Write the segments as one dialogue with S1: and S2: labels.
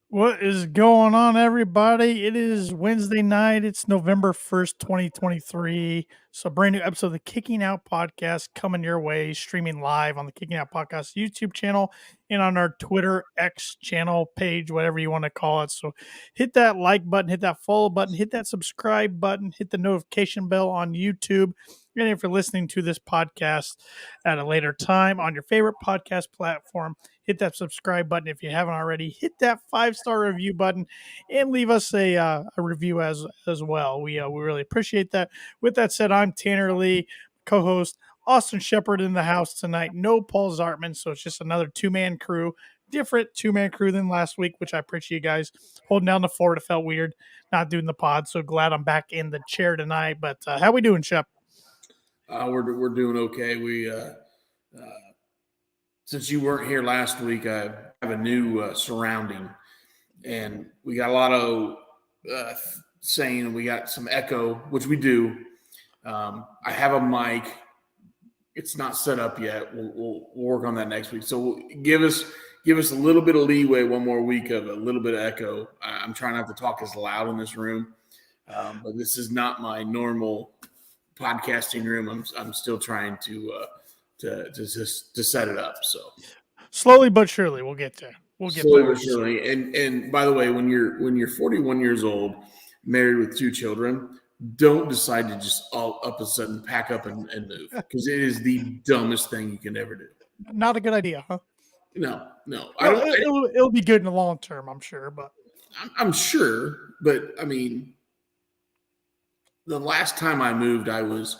S1: What is going on, everybody? It is Wednesday night. It's November 1st, 2023. So, brand new episode of the Kicking Out Podcast coming your way, streaming live on the Kicking Out Podcast YouTube channel and on our Twitter X channel page, whatever you want to call it. So, hit that like button, hit that follow button, hit that subscribe button, hit the notification bell on YouTube. And if you're listening to this podcast at a later time on your favorite podcast platform, hit that subscribe button if you haven't already. Hit that 5-star review button and leave us a review as well. We really appreciate that. With that said, I'm Tanner Lee, co-host. Austin Shepard in the house tonight. No Paul Zartman, so it's just another two-man crew. Different two-man crew than last week, which I appreciate you guys holding down the fort. It felt weird not doing the pod, so glad I'm back in the chair tonight. But how we doing, Shep?
S2: We're doing okay. We since you weren't here last week, I have a new surrounding, and we got a lot of saying we got some echo, which we do. I have a mic. It's not set up yet. We'll work on that next week. So give us a little bit of leeway, one more week of a little bit of echo. I'm trying not to talk as loud in this room, but this is not my normal podcasting room. I'm still trying to set it up. So
S1: slowly but surely we'll get there. We'll get
S2: slowly
S1: there.
S2: but surely. And by the way, when you're 41 years old, married with 2 children, don't decide to just all up a sudden pack up and move, because it is the dumbest thing you can ever do.
S1: Not a good idea, huh?
S2: No.
S1: It'll be good in the long term, I'm sure. But
S2: I'm sure, but I mean, the last time I moved, I was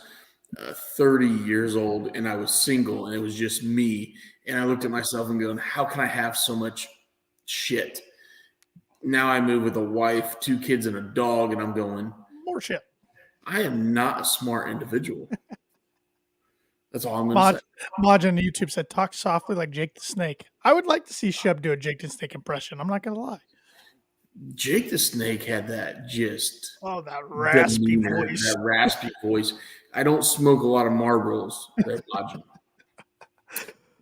S2: 30 years old, and I was single, and it was just me. And I looked at myself and going, how can I have so much shit? Now I move with a wife, 2 kids, and a dog, and I'm going,
S1: more shit.
S2: I am not a smart individual. That's all I'm going to say.
S1: Maj on YouTube said, talk softly like Jake the Snake. I would like to see Shep do a Jake the Snake impression. I'm not going to lie.
S2: Jake the Snake had that just
S1: that raspy voice.
S2: That raspy voice. I don't smoke a lot of Marlboros.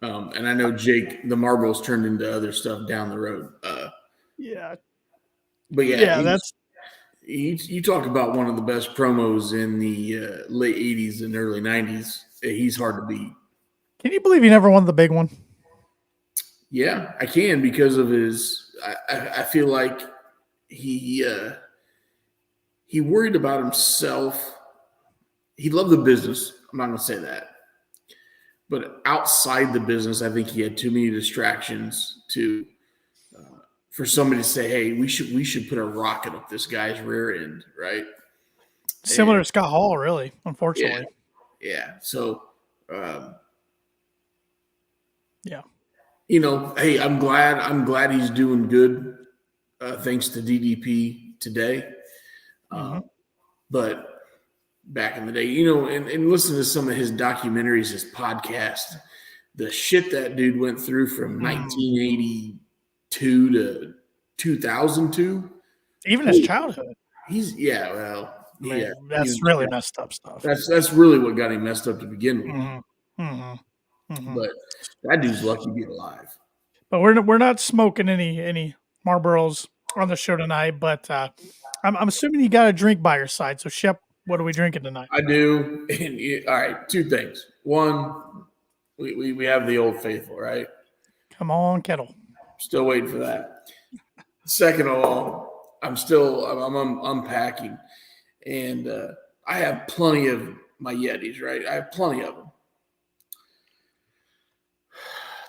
S2: And I know Jake, the Marlboros turned into other stuff down the road.
S1: Yeah.
S2: But you talk about one of the best promos in the late 80s and early 90s. He's hard to beat.
S1: Can you believe he never won the big one?
S2: Yeah, I can, because of his I feel like he worried about himself. He loved the business. I'm not going to say that. But outside the business, I think he had too many distractions for somebody to say, hey, we should put a rocket up this guy's rear end, right?
S1: Similar to Scott Hall, really, unfortunately.
S2: Yeah. So,
S1: yeah.
S2: Hey, I'm glad he's doing good, thanks to DDP today. But back in the day, and listen to some of his documentaries, his podcast, the shit that dude went through from 1982 to 2002.
S1: Even his childhood.
S2: That's
S1: really messed up stuff.
S2: That's really what got him messed up to begin with. But that dude's lucky to be alive.
S1: But we're not smoking any Marlboros on the show tonight. But I'm assuming you got a drink by your side. So Shep, what are we drinking tonight?
S2: I do. All right, 2 things. One, we have the Old Faithful, right?
S1: Come on, kettle.
S2: Still waiting for that. Second of all, I'm unpacking, and I have plenty of my Yetis, right? I have plenty of them.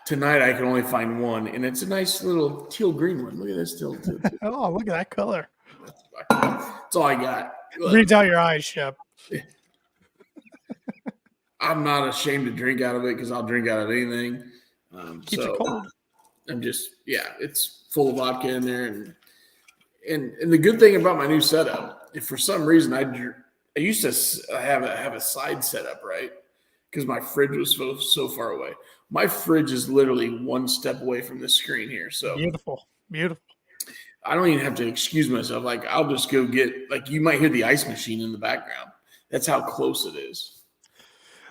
S2: Tonight I can only find one, and it's a nice little teal green one. Look at this teal.
S1: Oh, look at that color.
S2: That's all I got.
S1: Reads out your eyes, Shep.
S2: I'm not ashamed to drink out of it, because I'll drink out of anything.
S1: Keeps it cold.
S2: I'm just, it's full of vodka in there, and the good thing about my new setup, if for some reason I used to have a side setup, right? Because my fridge was so far away. My fridge is literally 1 step away from the screen here. So
S1: beautiful.
S2: I don't even have to excuse myself. Like, I'll just go get, like, you might hear the ice machine in the background. That's how close it is.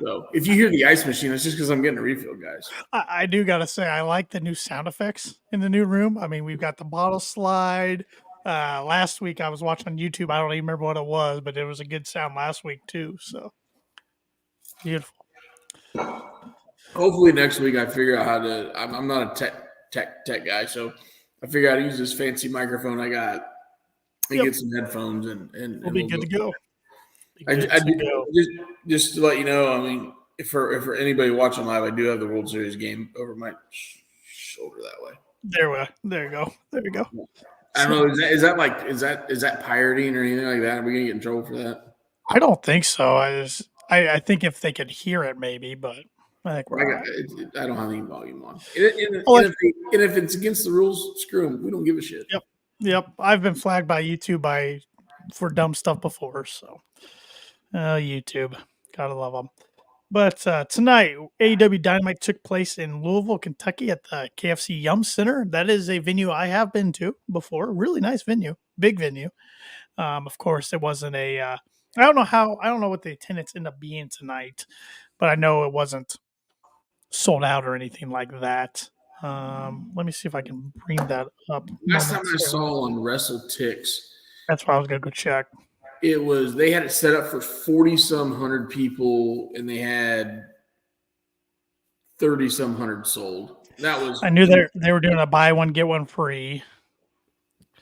S2: So if you hear the ice machine, it's just because I'm getting a refill, guys.
S1: I do got to say, I like the new sound effects in the new room. I mean, we've got the bottle slide. Last week I was watching on YouTube. I don't even remember what it was, but it was a good sound last week too. So beautiful.
S2: Hopefully next week I figure out how to. I'm not a tech guy, so I figure out how to use this fancy microphone I got and get some headphones and
S1: We'll be good to go.
S2: I do, just to let you know. I mean, if for anybody watching live, I do have the World Series game over my shoulder that way.
S1: There you go. There you go.
S2: I don't know. Is that pirating or anything like that? Are we gonna get in trouble for that?
S1: I don't think so. I think if they could hear it, maybe, but I think
S2: I don't have any volume on. And if it's against the rules, screw them. We don't give a shit.
S1: Yep. I've been flagged by YouTube for dumb stuff before. So, YouTube, gotta love them. But tonight, AEW Dynamite took place in Louisville, Kentucky at the KFC Yum Center. That is a venue I have been to before. Really nice venue, big venue. Of course, it wasn't I don't know what the attendance ended up being tonight, but I know it wasn't sold out or anything like that. Let me see if I can bring that up.
S2: Last time I saw on WrestleTix,
S1: that's why I was gonna go check.
S2: They had it set up for 40-some hundred people, and they had 30-some hundred sold. That was.
S1: I knew they were doing a buy one get one free.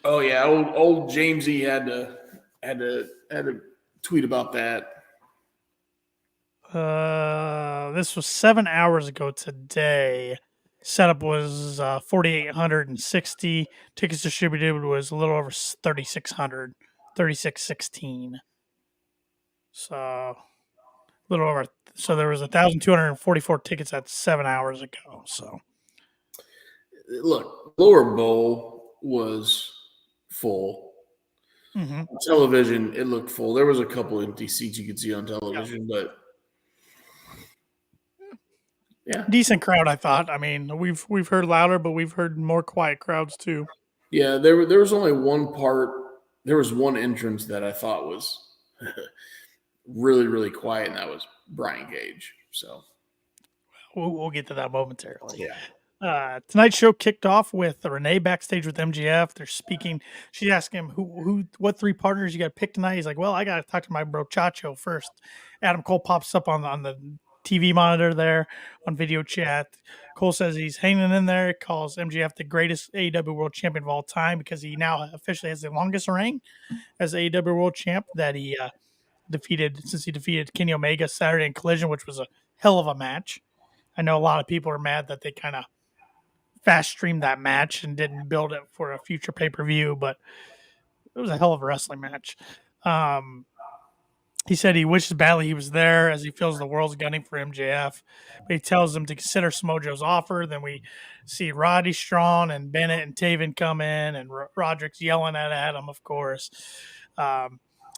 S2: Oh yeah, old Jamesy had to tweet about that.
S1: This was 7 hours ago today. Setup was 4,860. Tickets distributed was a little over 3,600, 3,616. So a little over. So there was 1,244 tickets at 7 hours ago. So
S2: look, Lower Bowl was full.
S1: Mm-hmm.
S2: On television, it looked full. There was a couple empty seats you could see on television, but yeah,
S1: decent crowd. I thought. I mean, we've heard louder, but we've heard more quiet crowds too.
S2: Yeah, there was only one part. There was one entrance that I thought was really, really quiet, and that was Brian Cage. So
S1: we'll get to that momentarily.
S2: Yeah.
S1: Tonight's show kicked off with Renee backstage with MJF. They're speaking. She asked him what three partners you got to pick tonight. He's like, well, I got to talk to my bro Chacho first. Adam Cole pops up on the TV monitor there on video chat. Cole says he's hanging in there. Calls MJF the greatest AEW World Champion of all time because he now officially has the longest reign as AEW World Champ that he defeated Kenny Omega Saturday in Collision, which was a hell of a match. I know a lot of people are mad that they kind of fast streamed that match and didn't build it for a future pay-per-view, but it was a hell of a wrestling match. He said he wishes badly he was there as he feels the world's gunning for MJF, but he tells them to consider Smojo's offer. Then we see Roddy Strong and Bennett and Taven come in, and Roderick's yelling at Adam, of course.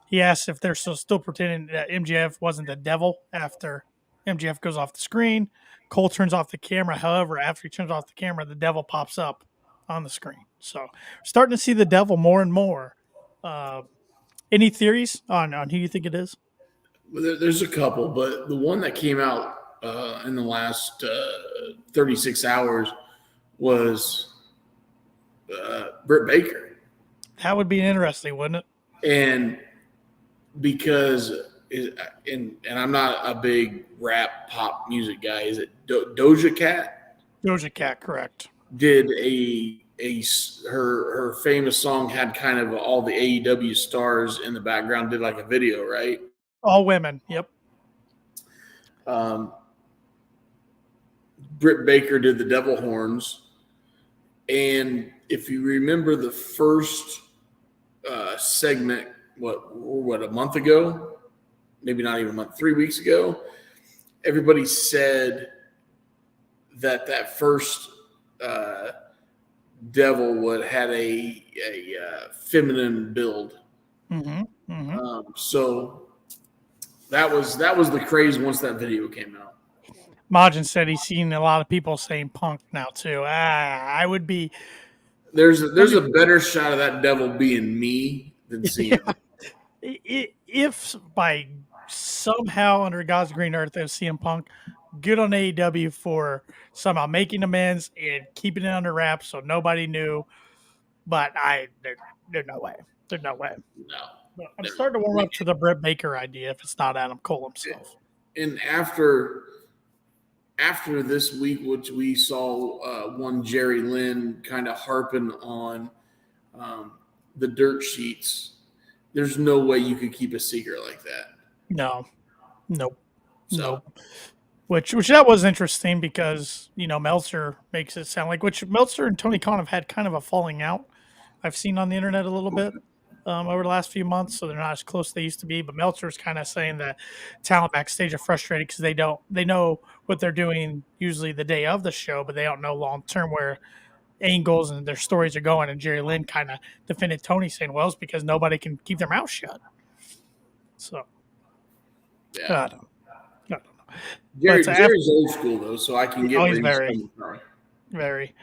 S1: He asks if they're still pretending that MJF wasn't the devil after MJF goes off the screen. Cole turns off the camera. However, after he turns off the camera, the devil pops up on the screen. So we're starting to see the devil more and more. Any theories on who you think it is?
S2: Well, there's a couple, but the one that came out in the last 36 hours was Britt Baker.
S1: That would be interesting, wouldn't it?
S2: And because and I'm not a big rap pop music guy. Is it Doja Cat?
S1: Doja Cat, correct.
S2: Did her famous song had kind of all the AEW stars in the background, did like a video, right?
S1: All women, yep.
S2: Britt Baker did the devil horns. And if you remember the first segment, what a month ago? Maybe not even a month, 3 weeks ago, everybody said that first devil had a feminine build.
S1: Mm-hmm. Mm-hmm.
S2: So that was the craze once that video came out.
S1: Majin said he's seen a lot of people saying Punk now too. I would be.
S2: There's a better shot of that devil being me than seeing him.
S1: If by somehow under God's green earth of CM Punk. Good on AEW for somehow making amends and keeping it under wraps so nobody knew. But there's no way. There's no way.
S2: No.
S1: But I'm
S2: No.
S1: starting to warm up to the Britt Baker idea if it's not Adam Cole himself.
S2: And after this week, which we saw one Jerry Lynn kind of harping on the dirt sheets, there's no way you could keep a secret like that.
S1: No, nope,
S2: So,
S1: nope. Which that was interesting because Meltzer makes it sound like Meltzer and Tony Khan have had kind of a falling out. I've seen on the internet a little bit over the last few months, so they're not as close as they used to be. But Meltzer's kind of saying that talent backstage are frustrated because they know what they're doing usually the day of the show, but they don't know long term where angles and their stories are going. And Jerry Lynn kind of defended Tony, saying, "Well, it's because nobody can keep their mouth shut." So,
S2: yeah.
S1: I don't know.
S2: Jerry's old school though, so I can get where
S1: he's
S2: he's
S1: very,
S2: coming from.
S1: very.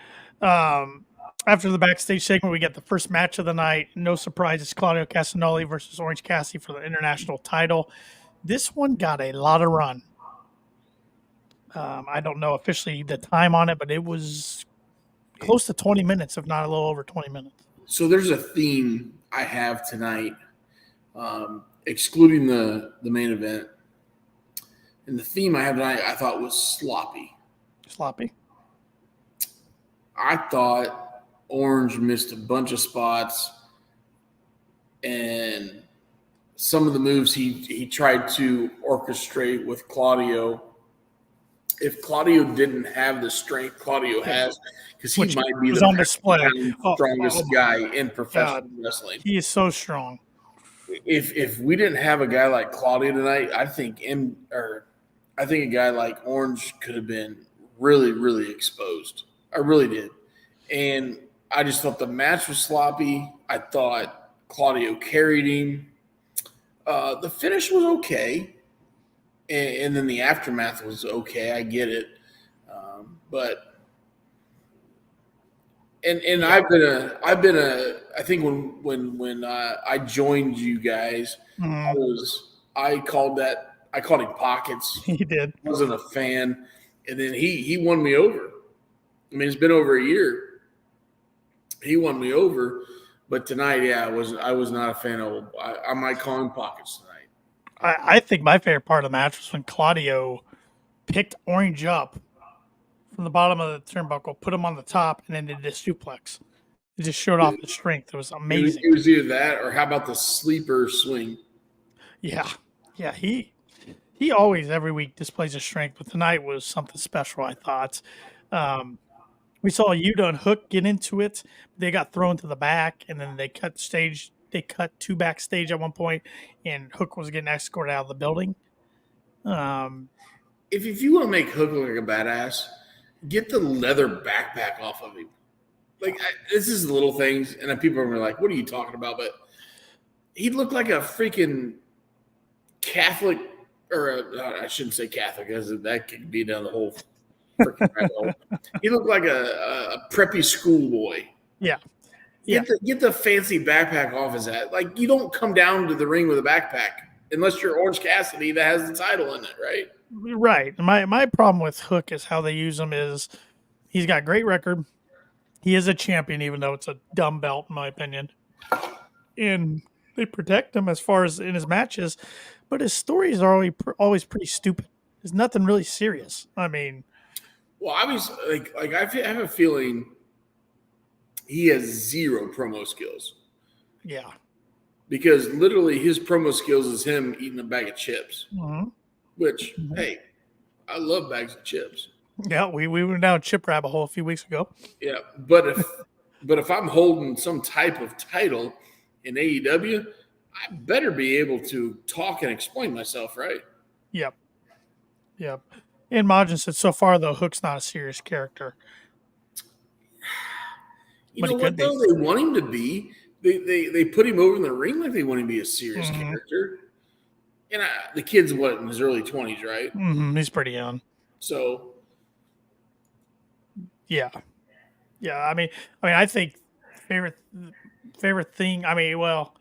S1: After the backstage segment, we get the first match of the night. No surprise, it's Claudio Castagnoli versus Orange Cassidy for the international title. This one got a lot of run. I don't know officially the time on it, but it was close to 20 minutes, if not a little over 20 minutes.
S2: So there's a theme I have tonight, excluding the main event. And the theme I have tonight I thought was sloppy.
S1: Sloppy.
S2: I thought Orange missed a bunch of spots, and some of the moves he tried to orchestrate with Claudio. If Claudio didn't have the strength Claudio has, because he might be the
S1: on display.
S2: strongest guy in professional wrestling.
S1: He is so strong.
S2: If we didn't have a guy like Claudio tonight, I think a guy like Orange could have been really, really exposed. I really did. And I just thought the match was sloppy. I thought Claudio carried him. The finish was okay. And then the aftermath was okay. I get it. But I've been a I think when I joined you guys, I called him Pockets.
S1: He did.
S2: I wasn't a fan. And then he won me over. I mean, it's been over a year. He won me over, but tonight, I was not a fan of. I might call him Pockets tonight.
S1: I think my favorite part of the match was when Claudio picked Orange up from the bottom of the turnbuckle, put him on the top, and then did this suplex. It just showed off the strength. It was amazing.
S2: It was either that or how about the sleeper swing?
S1: Yeah. He always every week displays his strength, but tonight was something special. I thought. We saw Yuta and Hook get into it. They got thrown to the back, and then they cut stage. They cut two backstage at one point, and Hook was getting escorted out of the building.
S2: If you want to make Hook look like a badass, get the leather backpack off of him. This is little things, and then people are like, "What are you talking about?" But he looked like a freaking Catholic, I shouldn't say Catholic, because that could be down the whole. He looked like a preppy schoolboy.
S1: Yeah.
S2: Get the fancy backpack off his head. Like, you don't come down to the ring with a backpack unless you're Orange Cassidy that has the title in it, right?
S1: Right. My problem with Hook is how they use him is he's got great record. He is a champion, even though it's a dumb belt, in my opinion. And they protect him as far as in his matches, but his stories are always pretty stupid. There's nothing really serious. I mean,
S2: well, I was I have a feeling he has zero promo skills.
S1: Yeah.
S2: Because literally his promo skills is him eating a bag of chips.
S1: Mm-hmm.
S2: Which, hey, I love bags of chips.
S1: Yeah, we went down chip rabbit hole a few weeks ago.
S2: Yeah, but if I'm holding some type of title in AEW, I better be able to talk and explain myself, right?
S1: Yep. And Majin said so far though Hook's not a serious character.
S2: You know what though? They want him to be. They put him over in the ring like they want him to be a serious character. And the kid's in his early 20s, right?
S1: Mm-hmm. He's pretty young.
S2: So,
S1: yeah. I mean, I think favorite thing. I mean, well,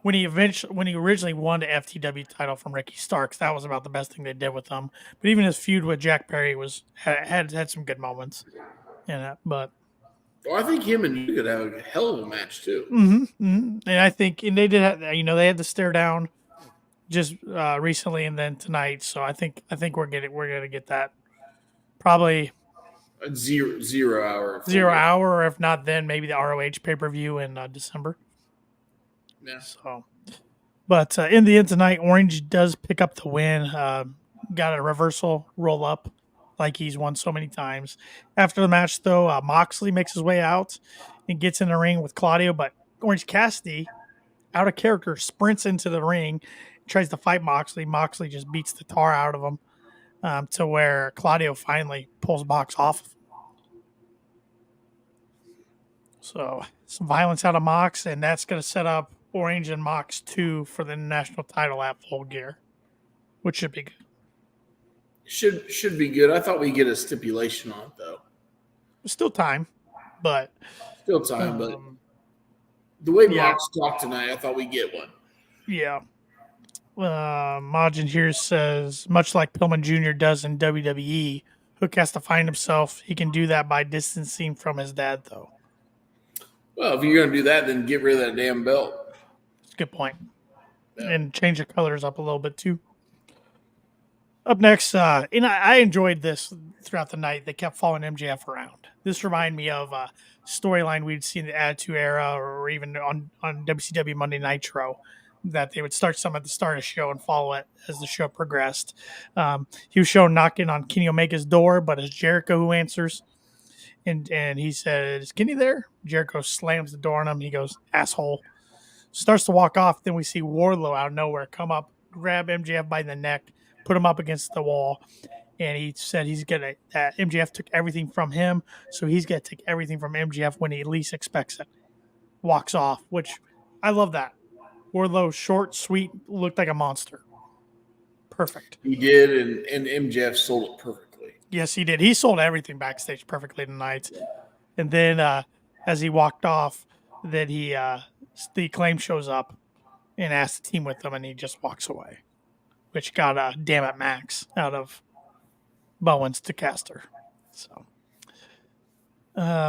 S1: when he originally won the FTW title from Ricky Starks, that was about the best thing they did with him. But even his feud with Jack Perry had some good moments in it. But
S2: Well, I think him and you could have a hell of a match too.
S1: and I think they did have, they had the stare down just recently and then tonight. So I think we're gonna get that probably
S2: A zero hour.
S1: 0 hour, or if not, then maybe the ROH pay per view in December.
S2: Yeah.
S1: So, but in the end tonight, Orange does pick up the win. Got a reversal roll up like he's won so many times. After the match, though, Moxley makes his way out and gets in the ring with Claudio, but Orange Cassidy, out of character, sprints into the ring, tries to fight Moxley. Moxley just beats the tar out of him to where Claudio finally pulls Mox off. So some violence out of Mox, and that's going to set up Orange and Mox 2 for the national title at Full Gear, which should be good.
S2: Should be good. I thought we'd get a stipulation on it though.
S1: Still time, but
S2: Still time, but the way Mox talked tonight, I thought we'd get one.
S1: Yeah. Majin here says, much like Pillman Jr. does in WWE, Hook has to find himself. He can do that by distancing from his dad, though.
S2: Well, if you're going to do that, then get rid of that damn belt.
S1: That's a good point.
S2: Yeah.
S1: And change the colors up a little bit, too. Up next, and I enjoyed this throughout the night. They kept following MJF around. This reminded me of a storyline we'd seen in the Attitude Era or even on WCW Monday Nitro, that they would start some at the start of the show and follow it as the show progressed. He was shown knocking on Kenny Omega's door, but it's Jericho who answers. And he says, "Kenny there?" Jericho slams the door on him. He goes, "Asshole." Starts to walk off. Then we see Wardlow out of nowhere come up, grab MJF by the neck, put him up against the wall. And he said MJF took everything from him, so he's going to take everything from MJF when he least expects it. Walks off, which I love that. Wardlow, short, sweet, looked like a monster. Perfect.
S2: He did, and MJF sold it perfectly.
S1: Yes, he did. He sold everything backstage perfectly tonight. And then as he walked off, then the Acclaimed shows up and asks to team with him, and he just walks away, which got a damn it Max out of Bowens to Caster. So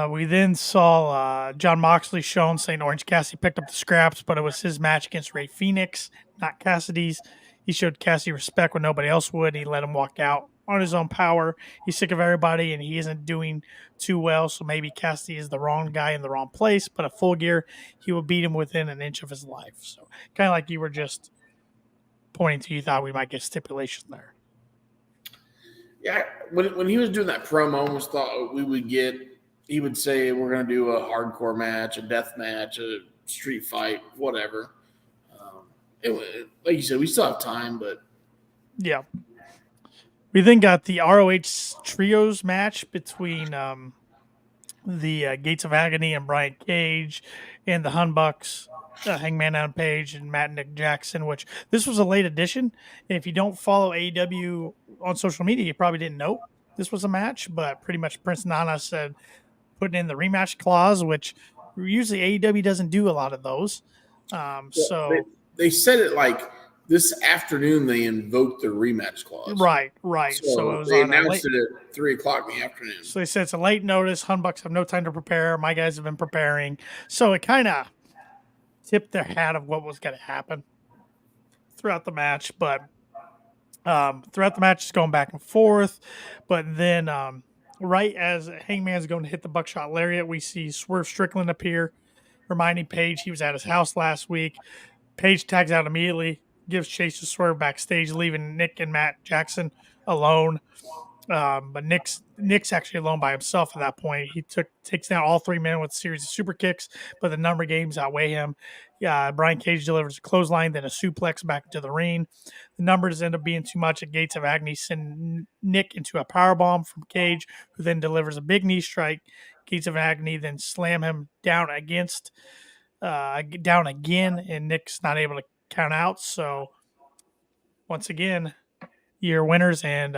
S1: we then saw John Moxley shown saying Orange Cassidy picked up the scraps, but it was his match against Rey Fenix, not Cassidy's. He showed Cassidy respect when nobody else would. He let him walk out on his own power. He's sick of everybody, and he isn't doing too well, so maybe Cassidy is the wrong guy in the wrong place, but at Full Gear, he will beat him within an inch of his life. So kind of like you were just pointing to, you thought we might get stipulation there.
S2: Yeah, when he was doing that promo, I almost thought he would say we're going to do a hardcore match, a death match, a street fight, whatever. Like you said, we still have time, but
S1: yeah. We then got the ROH Trios match between the Gates of Agony and Brian Cage and the Hunbucks, Hangman Adam Page and Matt and Nick Jackson, which this was a late addition. And if you don't follow AEW on social media, you probably didn't know this was a match, but pretty much Prince Nana said putting in the rematch clause, which usually AEW doesn't do a lot of those. So
S2: they said it like this afternoon they invoked the rematch clause.
S1: Right.
S2: So
S1: it was
S2: they announced it at 3:00 in the afternoon.
S1: So they said it's a late notice. Hunbucks have no time to prepare. My guys have been preparing. So it kind of tipped their hat of what was going to happen throughout the match. But throughout the match, it's going back and forth. But then right as Hangman's going to hit the buckshot lariat, we see Swerve Strickland appear, reminding Page he was at his house last week. Page tags out immediately, gives chase to Swerve backstage, leaving Nick and Matt Jackson alone. But Nick's actually alone by himself at that point. He takes down all three men with a series of super kicks, but the number games outweigh him. Brian Cage delivers a clothesline, then a suplex back into the ring. The numbers end up being too much at Gates of Agony, send Nick into a powerbomb from Cage, who then delivers a big knee strike. Gates of Agony then slam him down again, and Nick's not able to count out. So once again, your winners and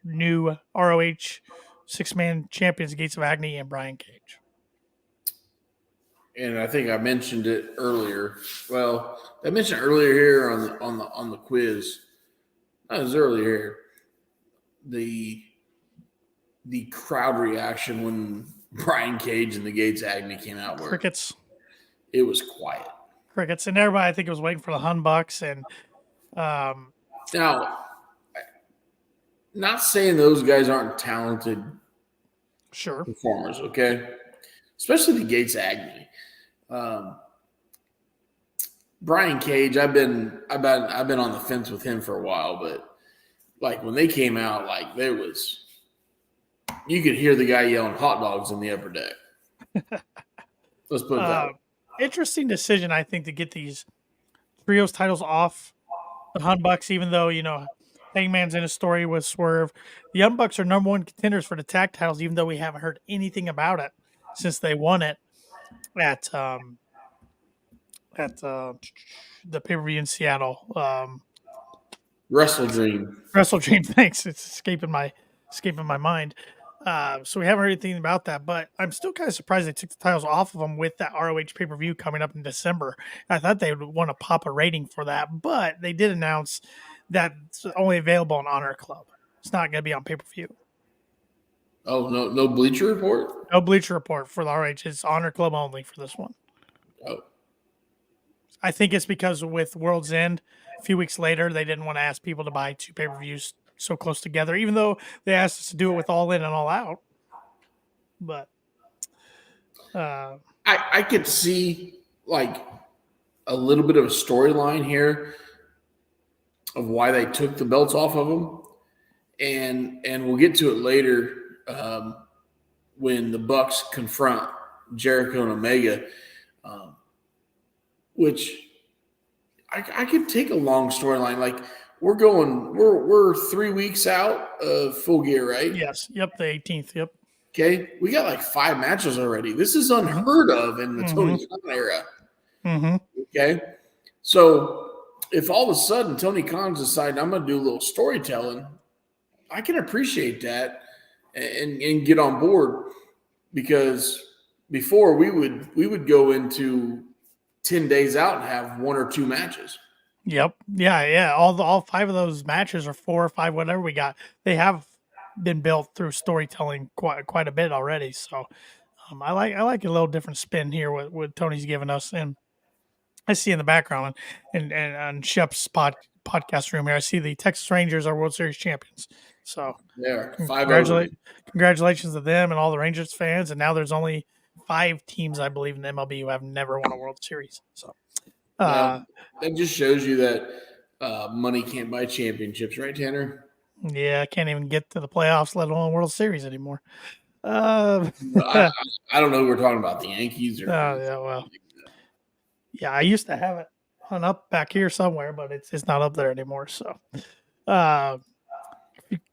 S1: new ROH six-man champions, Gates of Agony and Brian Cage.
S2: and I think I mentioned it earlier. Well, I mentioned earlier here on the quiz. That was earlier here. The crowd reaction when Brian Cage and the Gates Agony came out were
S1: Crickets.
S2: It was quiet.
S1: Crickets. And everybody, I think, was waiting for the Hun Bucks. And
S2: now, not saying those guys aren't talented
S1: sure
S2: performers, okay? Especially the Gates Agony. Brian Cage, I've been on the fence with him for a while, but like when they came out, like there was, you could hear the guy yelling hot dogs in the upper deck. Let's put it that way.
S1: Interesting decision, I think, to get these trios titles off the Hun Bucks, even though, Hangman's in a story with Swerve. The Young Bucks are number one contenders for the tag titles, even though we haven't heard anything about it since they won it at the pay-per-view in Seattle.
S2: Wrestle Dream.
S1: Wrestle Dream, thanks. It's escaping my mind. So we haven't heard anything about that, but I'm still kind of surprised they took the titles off of them with that ROH pay-per-view coming up in December. I thought they would want to pop a rating for that, but they did announce that it's only available on Honor Club. It's not going to be on pay-per-view.
S2: Oh, no Bleacher Report?
S1: No Bleacher Report for the ROH. It's Honor Club only for this one.
S2: Oh.
S1: I think it's because with World's End, a few weeks later, they didn't want to ask people to buy two pay-per-views so close together, even though they asked us to do it with All In and All Out. But
S2: I could see like a little bit of a storyline here of why they took the belts off of them, and we'll get to it later when the Bucks confront Jericho and Omega, which I could take a long storyline. Like we're 3 weeks out of Full Gear, right?
S1: Yes. Yep. The 18th. Yep.
S2: Okay. We got like 5 matches already. This is unheard of in the Tony Khan era.
S1: Mm-hmm.
S2: Okay. So if all of a sudden Tony Khan's deciding I'm going to do a little storytelling, I can appreciate that and get on board, because before we would go into 10 days out and have 1 or 2 matches.
S1: Yep. Yeah. All 5 of those matches, or 4 or 5, whatever we got, they have been built through storytelling quite a bit already. So I like a little different spin here what Tony's giving us. And I see in the background and on Shep's podcast room here, I see the Texas Rangers are World Series champions. So
S2: yeah,
S1: congratulations to them and all the Rangers fans. And now there's only 5 teams, I believe, in MLB who have never won a World Series. So
S2: that just shows you that money can't buy championships, right, Tanner?
S1: Yeah, I can't even get to the playoffs, let alone World Series anymore.
S2: I don't know who we're talking about, the Yankees or
S1: I used to have it hung up back here somewhere, but it's not up there anymore. So a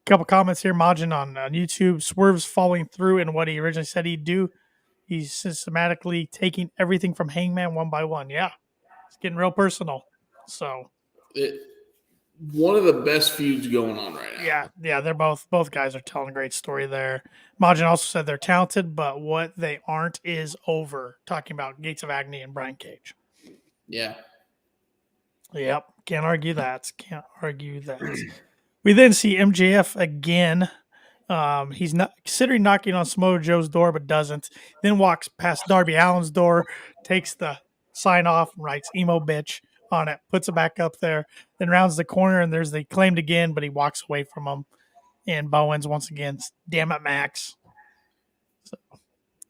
S1: couple comments here. Majin on YouTube. Swerve's following through in what he originally said he'd do. He's systematically taking everything from Hangman one by one. Yeah, it's getting real personal. So
S2: one of the best feuds going on right now.
S1: Yeah, they're both guys are telling a great story there. Majin also said they're talented, but what they aren't is over. Talking about Gates of Agony and Brian Cage.
S2: Yeah.
S1: Yep, can't argue that. We then see MJF again. He's not considering knocking on Samoa Joe's door, but doesn't. Then walks past Darby Allin's door, takes the sign off, and writes "emo bitch" on it, puts it back up there, then rounds the corner, and there's the Acclaimed again, but he walks away from him. And Bowens once again, damn it, Max. So,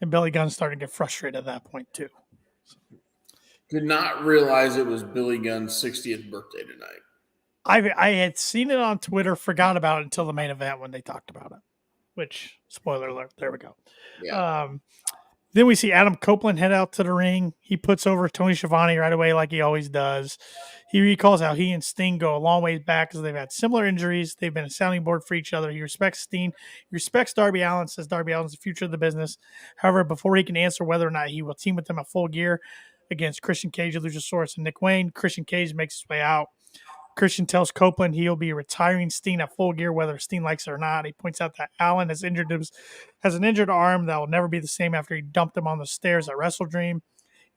S1: and Billy Gunn's starting to get frustrated at that point too.
S2: Did not realize it was Billy Gunn's 60th birthday tonight.
S1: I had seen it on Twitter, forgot about it until the main event when they talked about it. Which, spoiler alert, there we go.
S2: Yeah.
S1: Then we see Adam Copeland head out to the ring. He puts over Tony Schiavone right away like he always does. He recalls how he and Sting go a long ways back because they've had similar injuries. They've been a sounding board for each other. He respects Sting. He respects Darby Allin, says Darby Allin's the future of the business. However, before he can answer whether or not he will team with them at Full Gear against Christian Cage, Luchasaurus, and Nick Wayne, Christian Cage makes his way out. Christian tells Copeland he'll be retiring Sting at Full Gear, whether Sting likes it or not. He points out that Allen has an injured arm that will never be the same after he dumped him on the stairs at Wrestle Dream.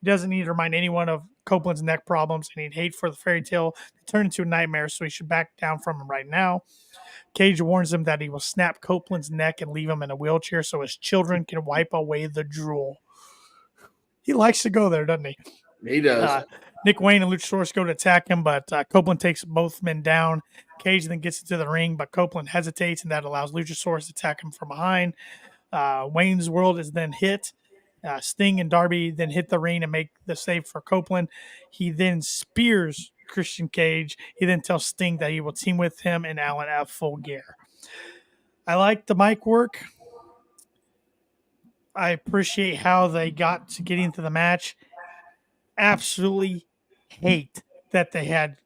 S1: He doesn't need to remind anyone of Copeland's neck problems, and he'd hate for the fairy tale to turn into a nightmare, so he should back down from him right now. Cage warns him that he will snap Copeland's neck and leave him in a wheelchair so his children can wipe away the drool. He likes to go there, doesn't he?
S2: He does.
S1: Nick Wayne and Luchasaurus go to attack him, but Copeland takes both men down. Cage then gets into the ring, but Copeland hesitates, and that allows Luchasaurus to attack him from behind. Wayne's World is then hit. Sting and Darby then hit the ring and make the save for Copeland. He then spears Christian Cage. He then tells Sting that he will team with him and Allen at Full Gear. I like the mic work. I appreciate how they got to get into the match. Absolutely hate that they had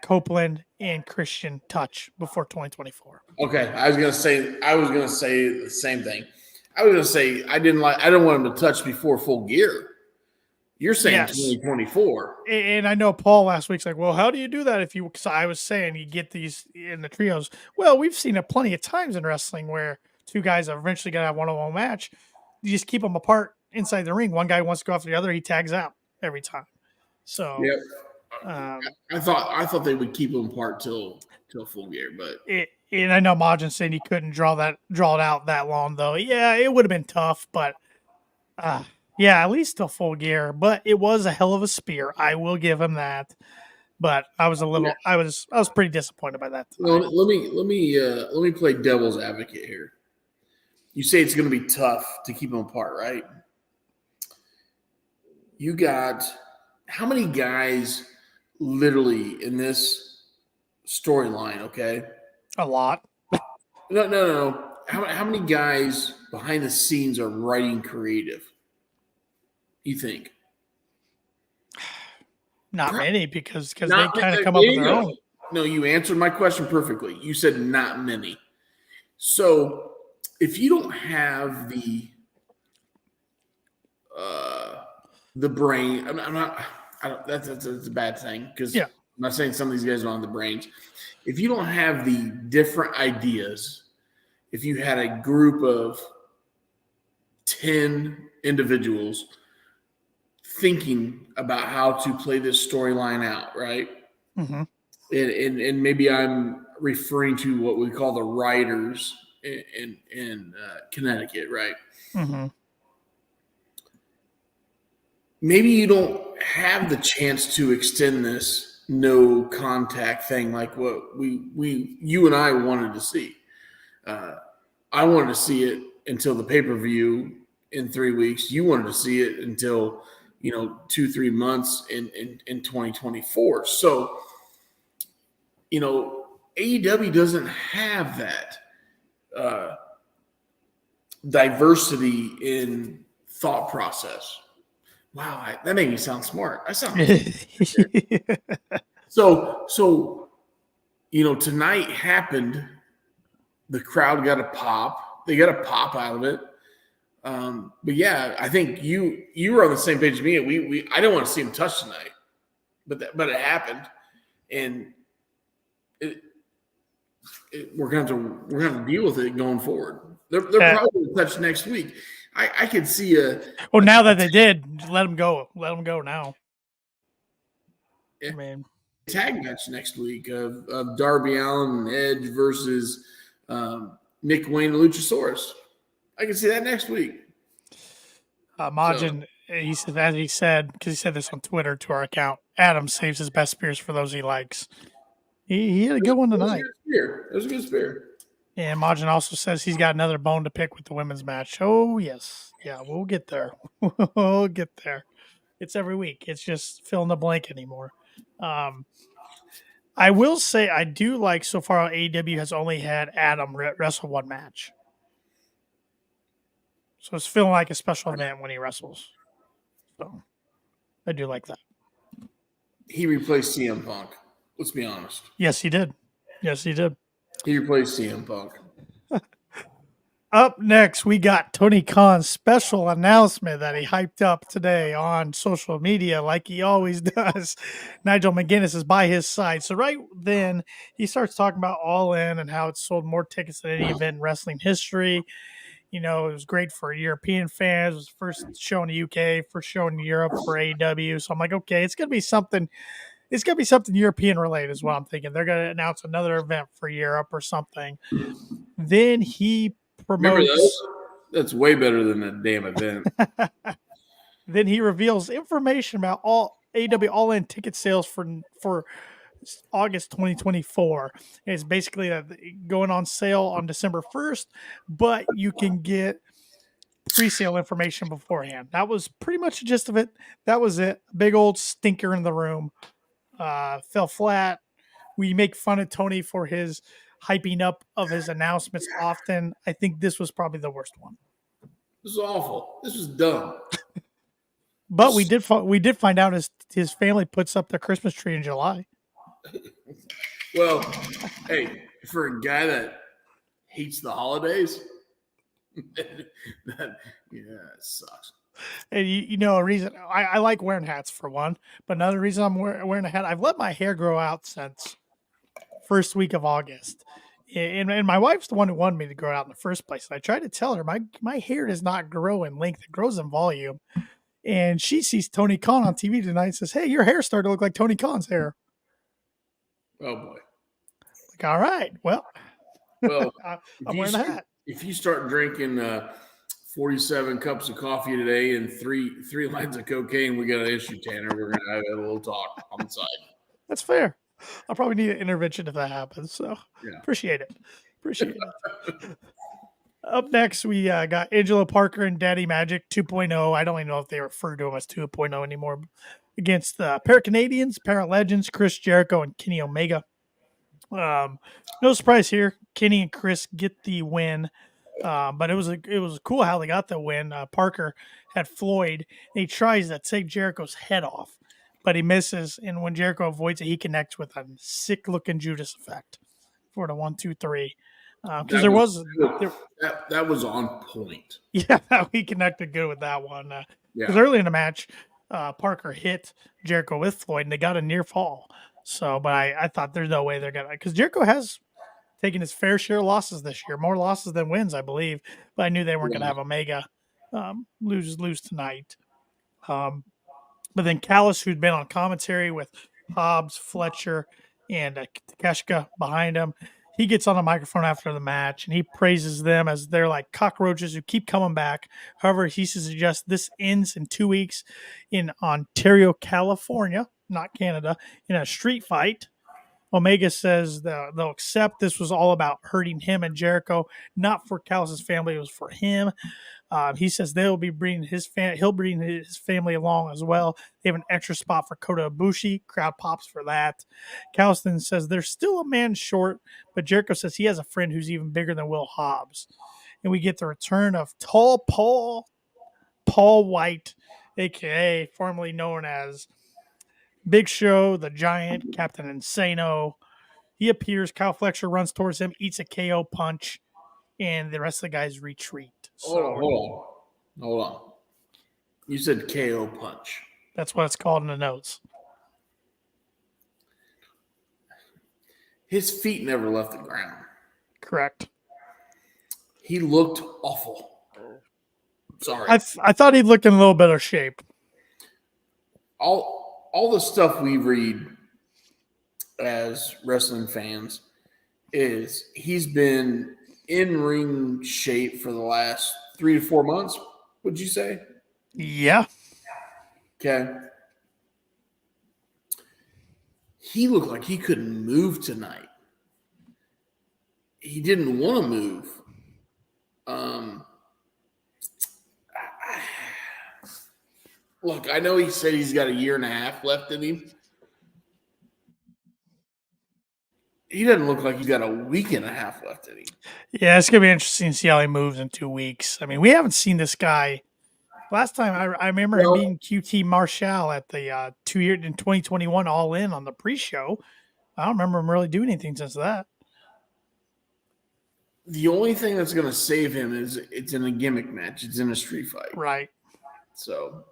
S1: Copeland and Christian touch before 2024.
S2: Okay, I was gonna say the same thing. I was gonna say I don't want him to touch before Full Gear. You're saying
S1: Yes.
S2: 2024.
S1: And I know Paul last week's like, well, how do you do that if you, because I was saying you get these in the trios. Well, we've seen it plenty of times in wrestling where two guys are eventually going to have one-on-one match. You just keep them apart inside the ring. One guy wants to go after the other. He tags out every time. So,
S2: Yep.
S1: I
S2: thought they would keep them apart till Full Gear, but
S1: and I know Majin said he couldn't draw it out that long though. Yeah, it would have been tough, but yeah, at least till Full Gear. But it was a hell of a spear. I will give him that. But I was I was pretty disappointed by that.
S2: Well, let me play devil's advocate here. You say it's going to be tough to keep them apart, right? You got how many guys literally in this storyline? Okay,
S1: A lot.
S2: No. How many guys behind the scenes are writing creative? You think?
S1: Not many because they
S2: Not
S1: kind of
S2: many.
S1: come up with their own.
S2: No, you answered my question perfectly. You said not many. So if you don't have the brain, that's a bad thing because I'm not saying some of these guys don't have the brains. If you don't have the different ideas, if you had a group of 10 individuals thinking about how to play this storyline out, right?
S1: Mm-hmm.
S2: And maybe I'm referring to what we call the writers in Connecticut, right?
S1: Mm-hmm.
S2: Maybe you don't have the chance to extend this no contact thing like what you and I wanted to see. I wanted to see it until the pay-per-view in 3 weeks. You wanted to see it until 2-3 months in 2024. So AEW doesn't have that diversity in thought process. Wow, that made me sound smart. I sound so tonight happened. The crowd got a pop. They got a pop out of it. But yeah, I think you were on the same page as me. I didn't want to see him touch tonight, but it happened, and we're going to deal with it going forward. They're probably going to touch next week. I could see
S1: Well, now that they did, let them go. Let them go now. Man,
S2: tag match next week of Darby Allin and Edge versus Nick Wayne and Luchasaurus. I can see that next week.
S1: Majin, he said, because he said this on Twitter to our account, Adam saves his best spears for those he likes. He had a good one tonight.
S2: It was a good spear.
S1: And Majin also says he's got another bone to pick with the women's match. Oh, yes. Yeah, we'll get there. We'll get there. It's every week. It's just fill in the blank anymore. I will say I do like so far AEW has only had Adam wrestle one match. So it's feeling like a special event when he wrestles. So I do like that.
S2: He replaced CM Punk. Let's be honest.
S1: Yes, he did.
S2: He replaced CM Punk.
S1: Up next, we got Tony Khan's special announcement that he hyped up today on social media like he always does. Nigel McGuinness is by his side. So right then, he starts talking about All In and how it's sold more tickets than any event in wrestling history. You know, it was great for European fans. It was first show in the UK, first show in Europe for AEW. So I'm like, okay, it's gonna be something. It's gonna be something European related, is what I'm thinking. They're gonna announce another event for Europe or something. Then he
S2: Remember those?
S1: promotes.
S2: That's way better than that damn event.
S1: Then he reveals information about all AEW All In ticket sales for August 2024. It's basically going on sale on December 1st, but you can get pre-sale information beforehand. That was pretty much the gist of it. That was it. Big old stinker in the room. Fell flat. We make fun of Tony for his hyping up of his announcements often. I think this was probably the worst one.
S2: This was awful. This was dumb.
S1: But we did find out his family puts up their Christmas tree in July.
S2: Well, hey, for a guy that hates the holidays, it sucks.
S1: And you know, a reason I like wearing hats for one, but another reason I'm wearing a hat, I've let my hair grow out since first week of August. And my wife's the one who wanted me to grow it out in the first place. And I tried to tell her my hair does not grow in length, it grows in volume. And she sees Tony Khan on TV tonight and says, "Hey, your hair started to look like Tony Khan's hair."
S2: Oh boy.
S1: Like, all right, well, I'm wearing a hat.
S2: If you start drinking 47 cups of coffee today and three lines of cocaine, we got an issue, Tanner. We're gonna have a little talk on the side.
S1: That's fair. I'll probably need an intervention if that happens. So yeah. Appreciate it. Up next, we got Angelo Parker and Daddy Magic 2.0. I don't even know if they refer to him as 2.0 anymore. Against the Para-Canadians, Para-Legends, Chris Jericho, and Kenny Omega. No surprise here. Kenny and Chris get the win. But it was cool how they got the win. Parker had Floyd. And he tries to take Jericho's head off, but he misses. And when Jericho avoids it, he connects with a sick-looking Judas effect for the 1, 2, 3. Because
S2: that was on point.
S1: Yeah, he connected good with that one. Because early in the match, Parker hit Jericho with Floyd, and they got a near fall. So, but I thought there's no way they're gonna, because Jericho has taken his fair share of losses this year, more losses than wins, I believe. But I knew they weren't gonna have Omega lose tonight. But then Callis, who'd been on commentary with Hobbs, Fletcher, and Takeshita behind him, he gets on the microphone after the match and he praises them as they're like cockroaches who keep coming back. However, he suggests this ends in 2 weeks in Ontario, California, not Canada, in a street fight. Omega says they'll accept this was all about hurting him and Jericho, not for Callis' family. It was for him. He says he'll bring his family along as well. They have an extra spot for Kota Ibushi. Crowd pops for that. Callis then says they're still a man short, but Jericho says he has a friend who's even bigger than Will Hobbs. And we get the return of Tall Paul Wight, a.k.a. formerly known as Big Show, the Giant, Captain Insano. He appears. Kyle Fletcher runs towards him, eats a KO punch, and the rest of the guys retreat. So,
S2: hold on. You said KO punch.
S1: That's what it's called in the notes.
S2: His feet never left the ground.
S1: Correct.
S2: He looked awful. Sorry.
S1: I thought he looked in a little better shape.
S2: All the stuff we read as wrestling fans is he's been in ring shape for the last 3 to 4 months, would you say?
S1: Yeah.
S2: Okay. He looked like he couldn't move tonight. He didn't want to move. Look, I know he said he's got 1.5 years left in him. He doesn't look like he's got 1.5 weeks left in him.
S1: Yeah, it's going to be interesting to see how he moves in 2 weeks. I mean, we haven't seen this guy. Last time I remember him being QT Marshall at the 2 year in 2021 All In on the pre-show. I don't remember him really doing anything since that.
S2: The only thing that's going to save him is it's in a gimmick match. It's in a street fight.
S1: Right.
S2: So.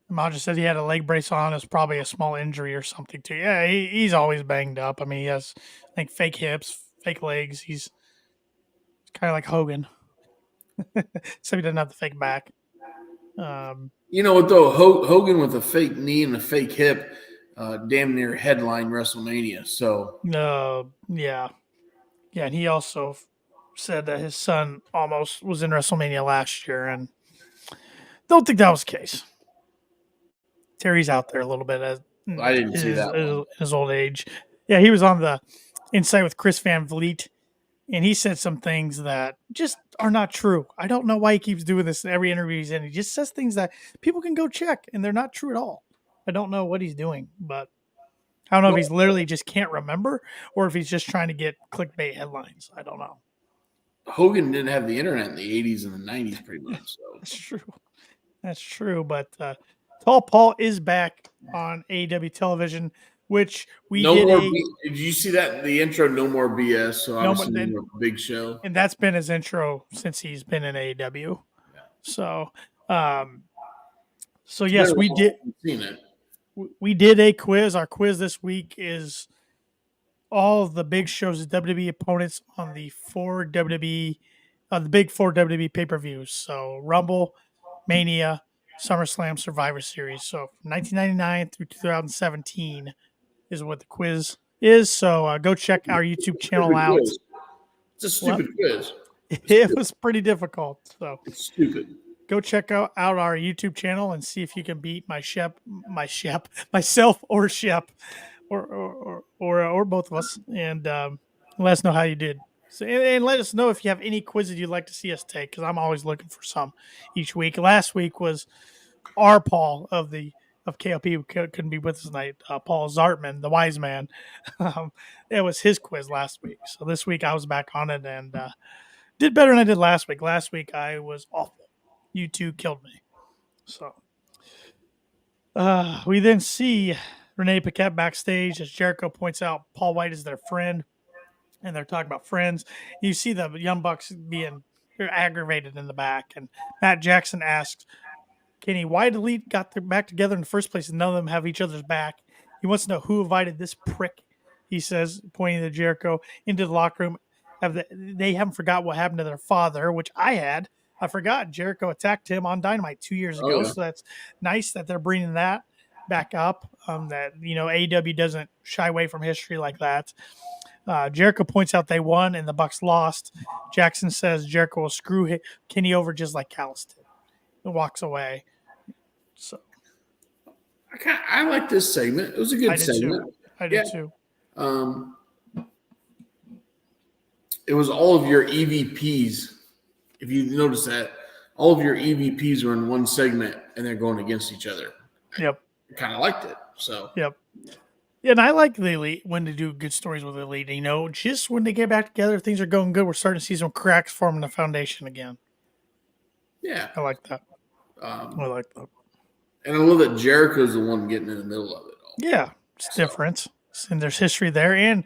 S1: Mal just said he had a leg brace on. It's probably a small injury or something too. Yeah, he's always banged up. I mean, he has, I think, fake hips, fake legs. He's kind of like Hogan. So he doesn't have the fake back.
S2: You know what, though? Hogan with a fake knee and a fake hip damn near headline WrestleMania. So,
S1: Yeah. Yeah, and he also said that his son almost was in WrestleMania last year, and don't think that was the case. Terry's out there a little bit as
S2: I didn't see that one.
S1: his old age. Yeah, he was on the Insight with Chris Van Vliet, and he said some things that just are not true. I don't know why he keeps doing this in every interview he's in. He just says things that people can go check, and they're not true at all. I don't know what he's doing, but I don't know if he's literally just can't remember or if he's just trying to get clickbait headlines. I don't know.
S2: Hogan didn't have the internet in the 80s and the 90s pretty much. So
S1: That's true. That's true. But Tall Paul is back on AEW television, which we
S2: no
S1: did.
S2: More did you see that in the intro? No more BS. So obviously, big show.
S1: And that's been his intro since he's been in AEW. Yeah. So, yes, we did.
S2: Seen it.
S1: We did a quiz. Our quiz this week is all of the big shows of WWE opponents on the the big four WWE pay-per-views. So Rumble, Mania, SummerSlam, Survivor Series. So from 1999 through 2017 is what the quiz is. So go check our YouTube channel out.
S2: It's a stupid quiz.
S1: It was pretty difficult. So
S2: it's stupid.
S1: Go check out our YouTube channel and see if you can beat myself or Shep, or both of us, and let us know how you did. So, and let us know if you have any quizzes you'd like to see us take, because I'm always looking for some each week. Last week was our Paul of KLP, who couldn't be with us tonight. Paul Zartman, the wise man. It was his quiz last week. So this week I was back on it and did better than I did last week. Last week I was awful. You two killed me. So we then see Renee Paquette backstage as Jericho points out Paul Wight is their friend, and they're talking about friends. You see the Young Bucks being aggravated in the back, and Matt Jackson asks Kenny why the Elite got their back together in the first place and none of them have each other's back. He wants to know who invited this prick, he says, pointing to Jericho, into the locker room. They haven't forgot what happened to their father, which I had. I forgot Jericho attacked him on Dynamite 2 years ago. Yeah. So that's nice that they're bringing that back up. That, AEW doesn't shy away from history like that. Jericho points out they won and the Bucks lost. Jackson says Jericho will screw Kenny over just like Callis did and walks away. So
S2: I like this segment. It was a good segment.
S1: I did too.
S2: It was all of your EVPs. If you notice that, all of your EVPs were in one segment and they're going against each other.
S1: Yep.
S2: I kind of liked it. So.
S1: Yep. Yeah, and I like the Elite when they do good stories with the Elite. Just when they get back together, things are going good. We're starting to see some cracks forming the foundation again.
S2: Yeah.
S1: I like that. I like that.
S2: And I love that Jericho's the one getting in the middle of it all.
S1: Yeah, it's different. And there's history there. And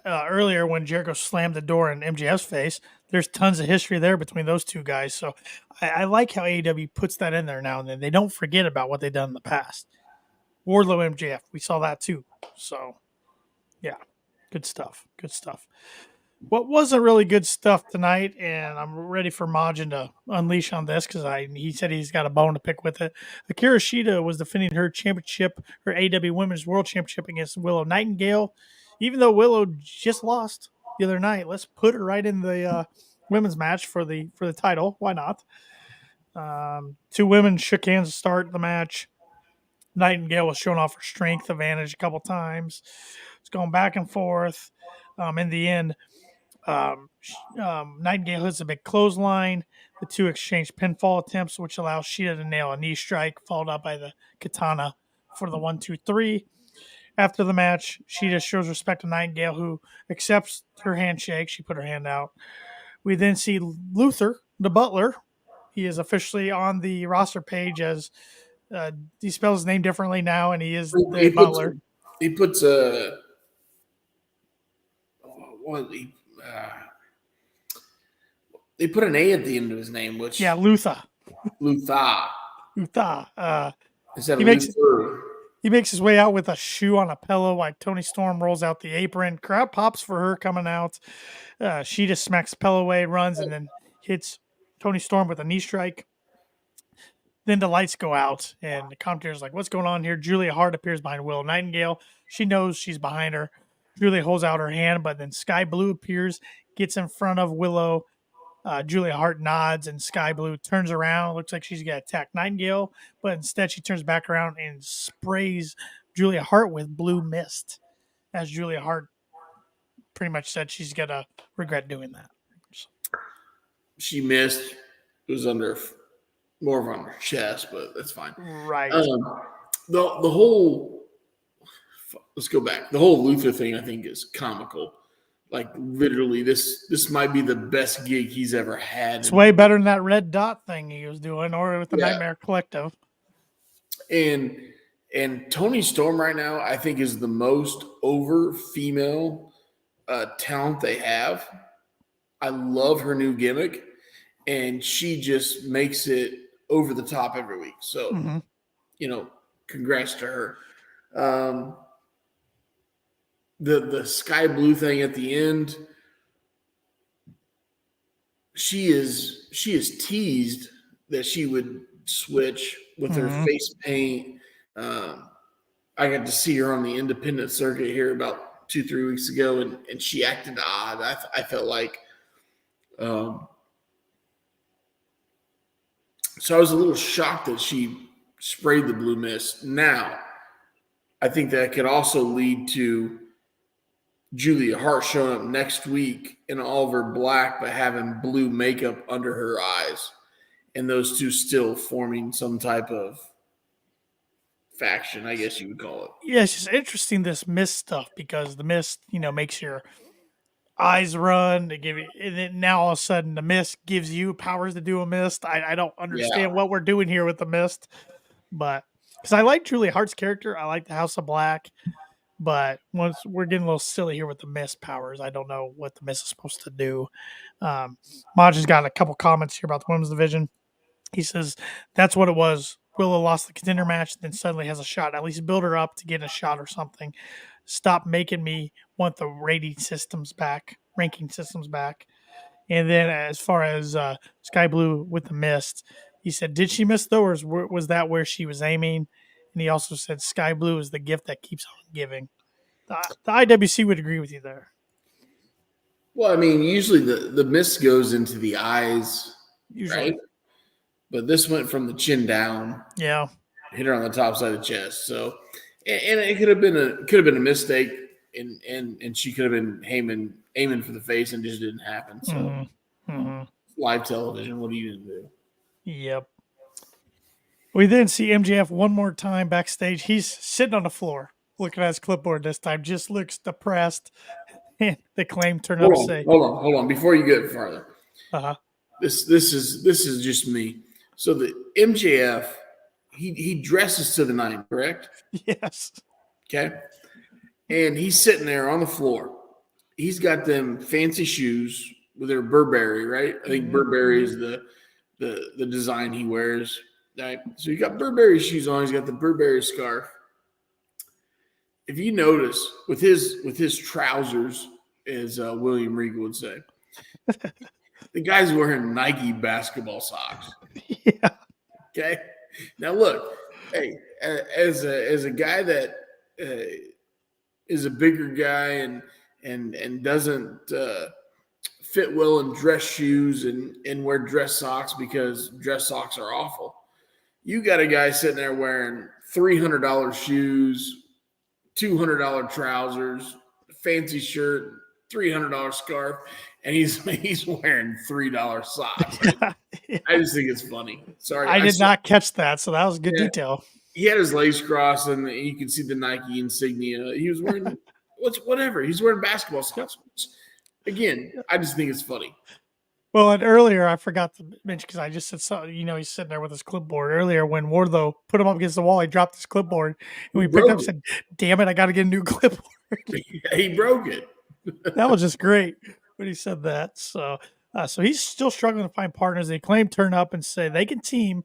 S1: earlier when Jericho slammed the door in MJF's face, there's tons of history there between those two guys. So I like how AEW puts that in there now and then. They don't forget about what they've done in the past. Wardlow MJF, we saw that too. So, yeah, good stuff. Good stuff. What wasn't really good stuff tonight, and I'm ready for Majin to unleash on this because he said he's got a bone to pick with it. Akira Shida was defending her championship, her AEW Women's World Championship against Willow Nightingale. Even though Willow just lost the other night, let's put her right in the women's match for the title. Why not? Two women shook hands to start the match. Nightingale was showing off her strength advantage a couple times. It's going back and forth. In the end, Nightingale hits a big clothesline. The two exchange pinfall attempts, which allows Shida to nail a knee strike, followed up by the katana for the 1-2-3. After the match, Shida shows respect to Nightingale, who accepts her handshake. She put her hand out. We then see Luther, the butler. He is officially on the roster page as he spells his name differently now, and he is the butler.
S2: He puts they put an A at the end of his name, which
S1: Luther.
S2: Luther.
S1: He makes his way out with a shoe on a pillow while Tony Storm rolls out the apron. Crowd pops for her coming out. She just smacks the pillow away, runs, and then hits Tony Storm with a knee strike. Then the lights go out, and the commentator's like, "What's going on here?" Julia Hart appears behind Willow Nightingale. She knows she's behind her. Julia holds out her hand, but then Sky Blue appears, gets in front of Willow. Julia Hart nods, and Sky Blue turns around. Looks like she's going to attack Nightingale, but instead she turns back around and sprays Julia Hart with blue mist, as Julia Hart pretty much said she's going to regret doing that.
S2: She missed. It was more of on her chest, but that's fine.
S1: Right.
S2: The whole, let's go back. The whole Luther thing, I think, is comical. Like, literally, this might be the best gig he's ever had.
S1: It's way better than that red dot thing he was doing, or with the Nightmare Collective.
S2: And Tony Storm right now, I think, is the most over female talent they have. I love her new gimmick, and she just makes it over the top every week. So, congrats to her. The Sky Blue thing at the end, she is teased that she would switch with her face paint. I got to see her on the independent circuit here about 2-3 weeks ago, and she acted odd. I felt like, so I was a little shocked that she sprayed the blue mist. Now, I think that could also lead to Julia Hart showing up next week in all of her black, but having blue makeup under her eyes, and those two still forming some type of faction, I guess you would call it.
S1: Yeah, it's just interesting, this mist stuff, because the mist, makes your eyes run. They give you, and then now all of a sudden the mist gives you powers to do a mist. I don't understand what we're doing here with the mist, but because I like Julia Hart's character, I like the House of Black. But once we're getting a little silly here with the mist powers, I don't know what the mist is supposed to do. Maj has got a couple comments here about the women's division. He says that's what it was. Willow lost the contender match, then suddenly has a shot. At least build her up to get a shot or something. Stop making me want the ranking systems back. And then as far as Sky Blue with the mist, he said, did she miss though, or was that where she was aiming? And he also said Sky Blue is the gift that keeps on giving. The IWC would agree with you there.
S2: Well, I mean, usually the mist goes into the eyes, right? But this went from the chin down.
S1: Yeah.
S2: Hit her on the top side of the chest. So, and it could have been a mistake, and she could have been aiming for the face and just didn't happen. So, live television, what are you going to do?
S1: Yep. We then see MJF one more time backstage. He's sitting on the floor, looking at his clipboard this time, just looks depressed. And the Acclaimed turn up and say,
S2: Hold on. Before you get farther. This is just me. So the MJF, he dresses to the nine, correct?
S1: Yes.
S2: Okay. And he's sitting there on the floor. He's got them fancy shoes with their Burberry, right? I think Burberry is the design he wears. Right? So he got Burberry shoes on. He's got the Burberry scarf. If you notice, with his trousers, as William Regal would say, the guy's wearing Nike basketball socks.
S1: Yeah.
S2: Okay. Now look, hey, as a guy that is a bigger guy and doesn't fit well in dress shoes and wear dress socks because dress socks are awful. You got a guy sitting there wearing $300 shoes, $200 trousers, fancy shirt, $300 scarf, and he's wearing $3 socks.
S1: Yeah.
S2: I just think it's funny. Sorry,
S1: I did not catch that, so that was a good detail.
S2: He had his legs crossed, and you could see the Nike insignia. He was wearing whatever. He's wearing basketball socks. Again, I just think it's funny.
S1: Well, and earlier I forgot to mention, because I just said so. He's sitting there with his clipboard. Earlier, when Wardlow put him up against the wall, he dropped his clipboard, and we picked up and said, "Damn it, I got to get a new clipboard."
S2: He broke it.
S1: That was just great when he said that. So he's still struggling to find partners. The Acclaimed turn up and say they can team,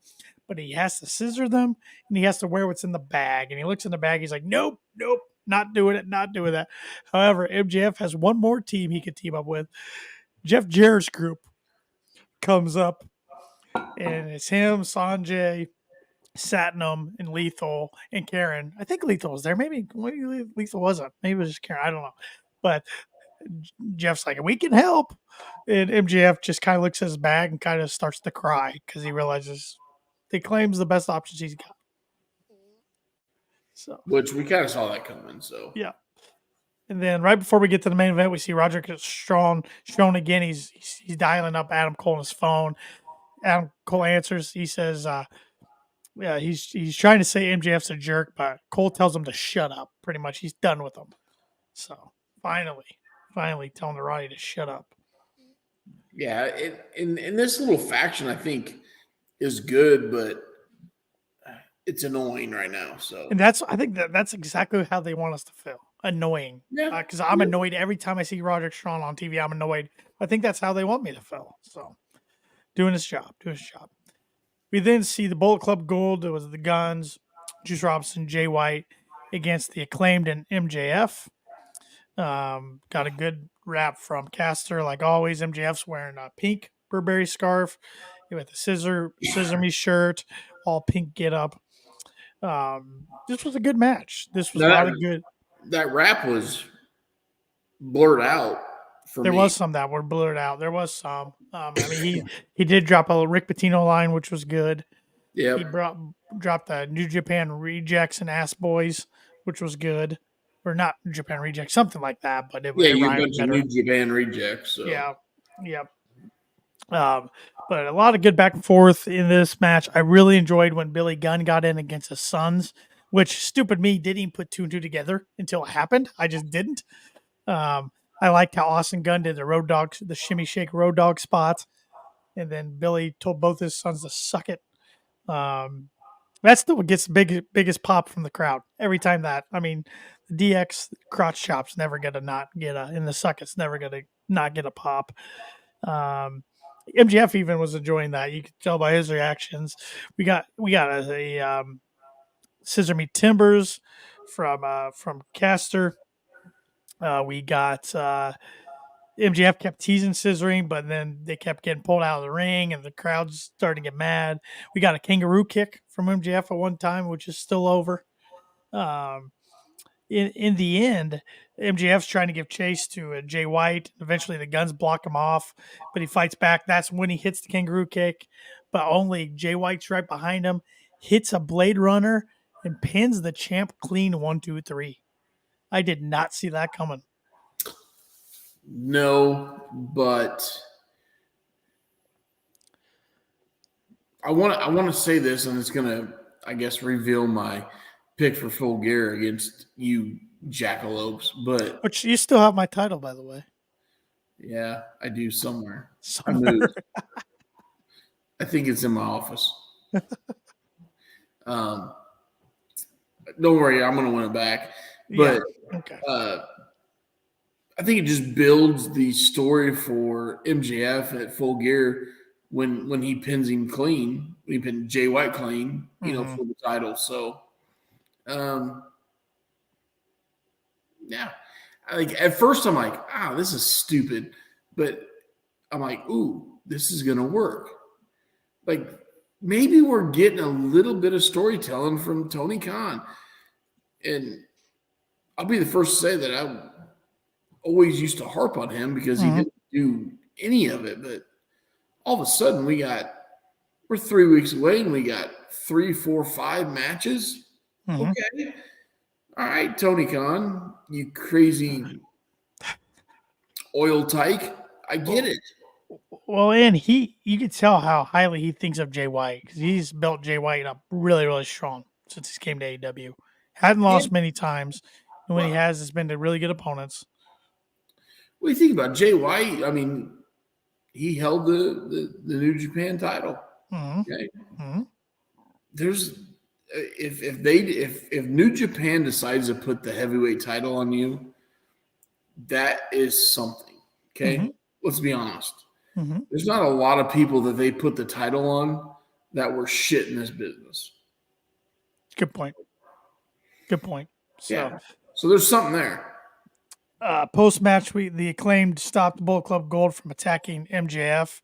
S1: but he has to scissor them, and he has to wear what's in the bag. And he looks in the bag. He's like, nope, not doing it, not doing that. However, MJF has one more team he could team up with. Jeff Jarrett's group comes up and it's him, Sanjay, Satnam, and Lethal, and Karen. I think Lethal was there. Maybe Lethal wasn't. Maybe it was just Karen. I don't know. But Jeff's like, we can help. And MJF just kind of looks at his bag and kind of starts to cry because he realizes they claims the best options he's got. So,
S2: which we kind of saw that coming. So
S1: yeah. And then right before we get to the main event, we see Roderick Strong shown again. He's dialing up Adam Cole on his phone. Adam Cole answers. He says, yeah, he's trying to say MJF's a jerk, but Cole tells him to shut up. Pretty much, he's done with him. So finally telling the Roddy to shut up.
S2: yeah, in this little faction, I think is good, but it's annoying right now. So,
S1: And I think that's exactly how they want us to feel. Annoying.
S2: yeah,
S1: Because I'm annoyed every time I see Roderick Strong on TV. I'm annoyed. I think that's how they want me to feel. So doing his job. We then see the Bullet Club Gold. It was the Guns, Juice Robinson, Jay White against the Acclaimed and MJF. Got a good rap from Caster, like always. MJF's wearing a pink Burberry scarf with a scissor me shirt, all pink get up. This was a good match. This was a lot of good.
S2: That rap was blurred out for
S1: There
S2: me.
S1: was some that were blurred out. There was some. I mean, he did drop a Rick Pitino line, which was good.
S2: Yeah,
S1: He dropped the New Japan Rejects and Ass Boys, which was good. Or not New Japan Rejects, something like that. But it
S2: you
S1: rhymed
S2: bunch of
S1: better.
S2: New Japan rejects. So.
S1: Yeah, yep. But a lot of good back and forth in this match. I really enjoyed when Billy Gunn got in against his sons, which stupid me didn't even put two and two together until it happened. I just didn't. I liked how Austin Gunn did the shimmy shake road dog spots, and then Billy told both his sons to suck it. That still gets the biggest pop from the crowd every time. That I mean, the DX crotch chops never gonna not get a, in the suck it's never gonna not get a pop. MGF even was enjoying that. You could tell by his reactions. We got a Scissor Me Timbers from Caster. We got MJF kept teasing scissoring, but then they kept getting pulled out of the ring, and the crowd's starting to get mad. We got a kangaroo kick from MJF at one time, which is still over. In the end, MJF's trying to give chase to Jay White. Eventually, the Guns block him off, but he fights back. That's when he hits the kangaroo kick, but only Jay White's right behind him, hits a Blade Runner, and pins the champ clean 1, 2, 3. I did not see that coming.
S2: No, but I want to say this, and it's gonna, I guess, reveal my pick for Full Gear against you jackalopes. But
S1: Which you still have my title, by the way.
S2: Yeah, I do somewhere. I
S1: Somewhere.
S2: moved. I think it's in my office. Don't worry, I'm gonna win it back. But
S1: Yeah. Okay.
S2: I think it just builds the story for MJF at Full Gear when he pins him clean. He pinned Jay White clean, for the title. So, yeah. Like at first, I'm like, this is stupid, but I'm like, ooh, this is gonna work. Like maybe we're getting a little bit of storytelling from Tony Khan, and I'll be the first to say that I always used to harp on him because he didn't do any of it. But all of a sudden, we're 3 weeks away and we got 3, 4, 5 matches. Okay. All right, Tony Khan, you crazy oil tyke. I get it.
S1: Well, and you can tell how highly he thinks of Jay White because he's built Jay White up really, really strong since he came to AEW. Hadn't lost many times. And when he has, it's been to really good opponents.
S2: What do you think about Jay White? I mean, he held the New Japan title. Okay. There's if New Japan decides to put the heavyweight title on you, that is something. Okay, let's be honest. There's not a lot of people that they put the title on that were shit in this business.
S1: Good point.
S2: So there's something there.
S1: Post match, the Acclaimed stopped Bullet Club Gold from attacking MJF.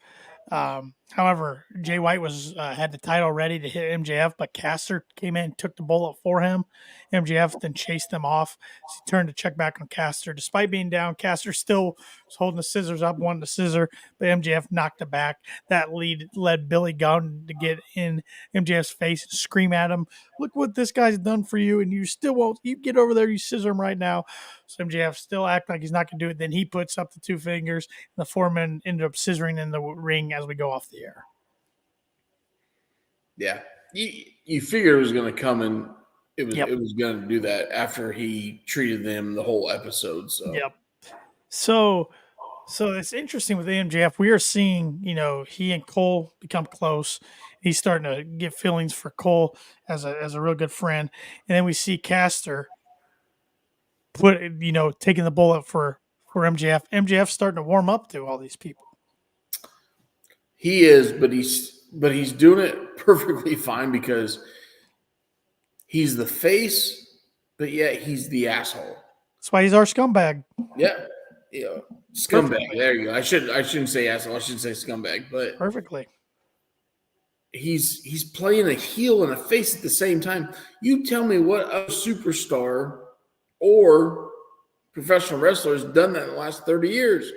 S1: However, Jay White was had the title ready to hit MJF, but Caster came in, took the bullet for him. MJF then chased them off. So he turned to check back on Caster. Despite being down, Caster still was holding the scissors up, wanted to scissor, but MJF knocked it back. That led Billy Gunn to get in MJF's face and scream at him, "Look what this guy's done for you, and you still won't. You get over there, you scissor him right now." So MJF still act like he's not going to do it. Then he puts up the two fingers. The foreman ended up scissoring in the ring as we go off the air.
S2: Yeah, you figured it was going to come, and it was going to do that after he treated them the whole episode. So
S1: yep. So it's interesting with MJF. We are seeing, he and Cole become close. He's starting to get feelings for Cole as a real good friend, and then we see Caster taking the bullet for MJF. MJF starting to warm up to all these people.
S2: He is, but he's doing it perfectly fine because he's the face, but yet he's the asshole.
S1: That's why he's our scumbag.
S2: Yeah. Scumbag. Perfectly. There you go. I shouldn't say asshole. I should say scumbag, but
S1: perfectly.
S2: He's playing a heel and a face at the same time. You tell me what a superstar or professional wrestler has done that in the last 30 years.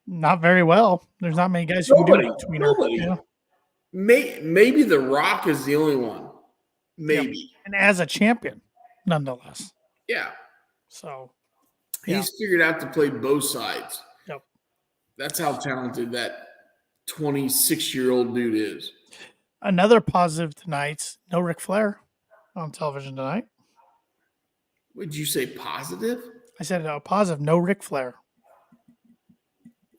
S1: Not very well. There's not many guys who can do it.
S2: Nobody. Yeah. Maybe The Rock is the only one. Maybe.
S1: Yep. And as a champion, nonetheless.
S2: Yeah.
S1: So
S2: he's figured out to play both sides.
S1: Yep.
S2: That's how talented that 26-year-old dude is.
S1: Another positive tonight, no Ric Flair on television tonight.
S2: Would you say positive?
S1: I said positive, no Ric Flair.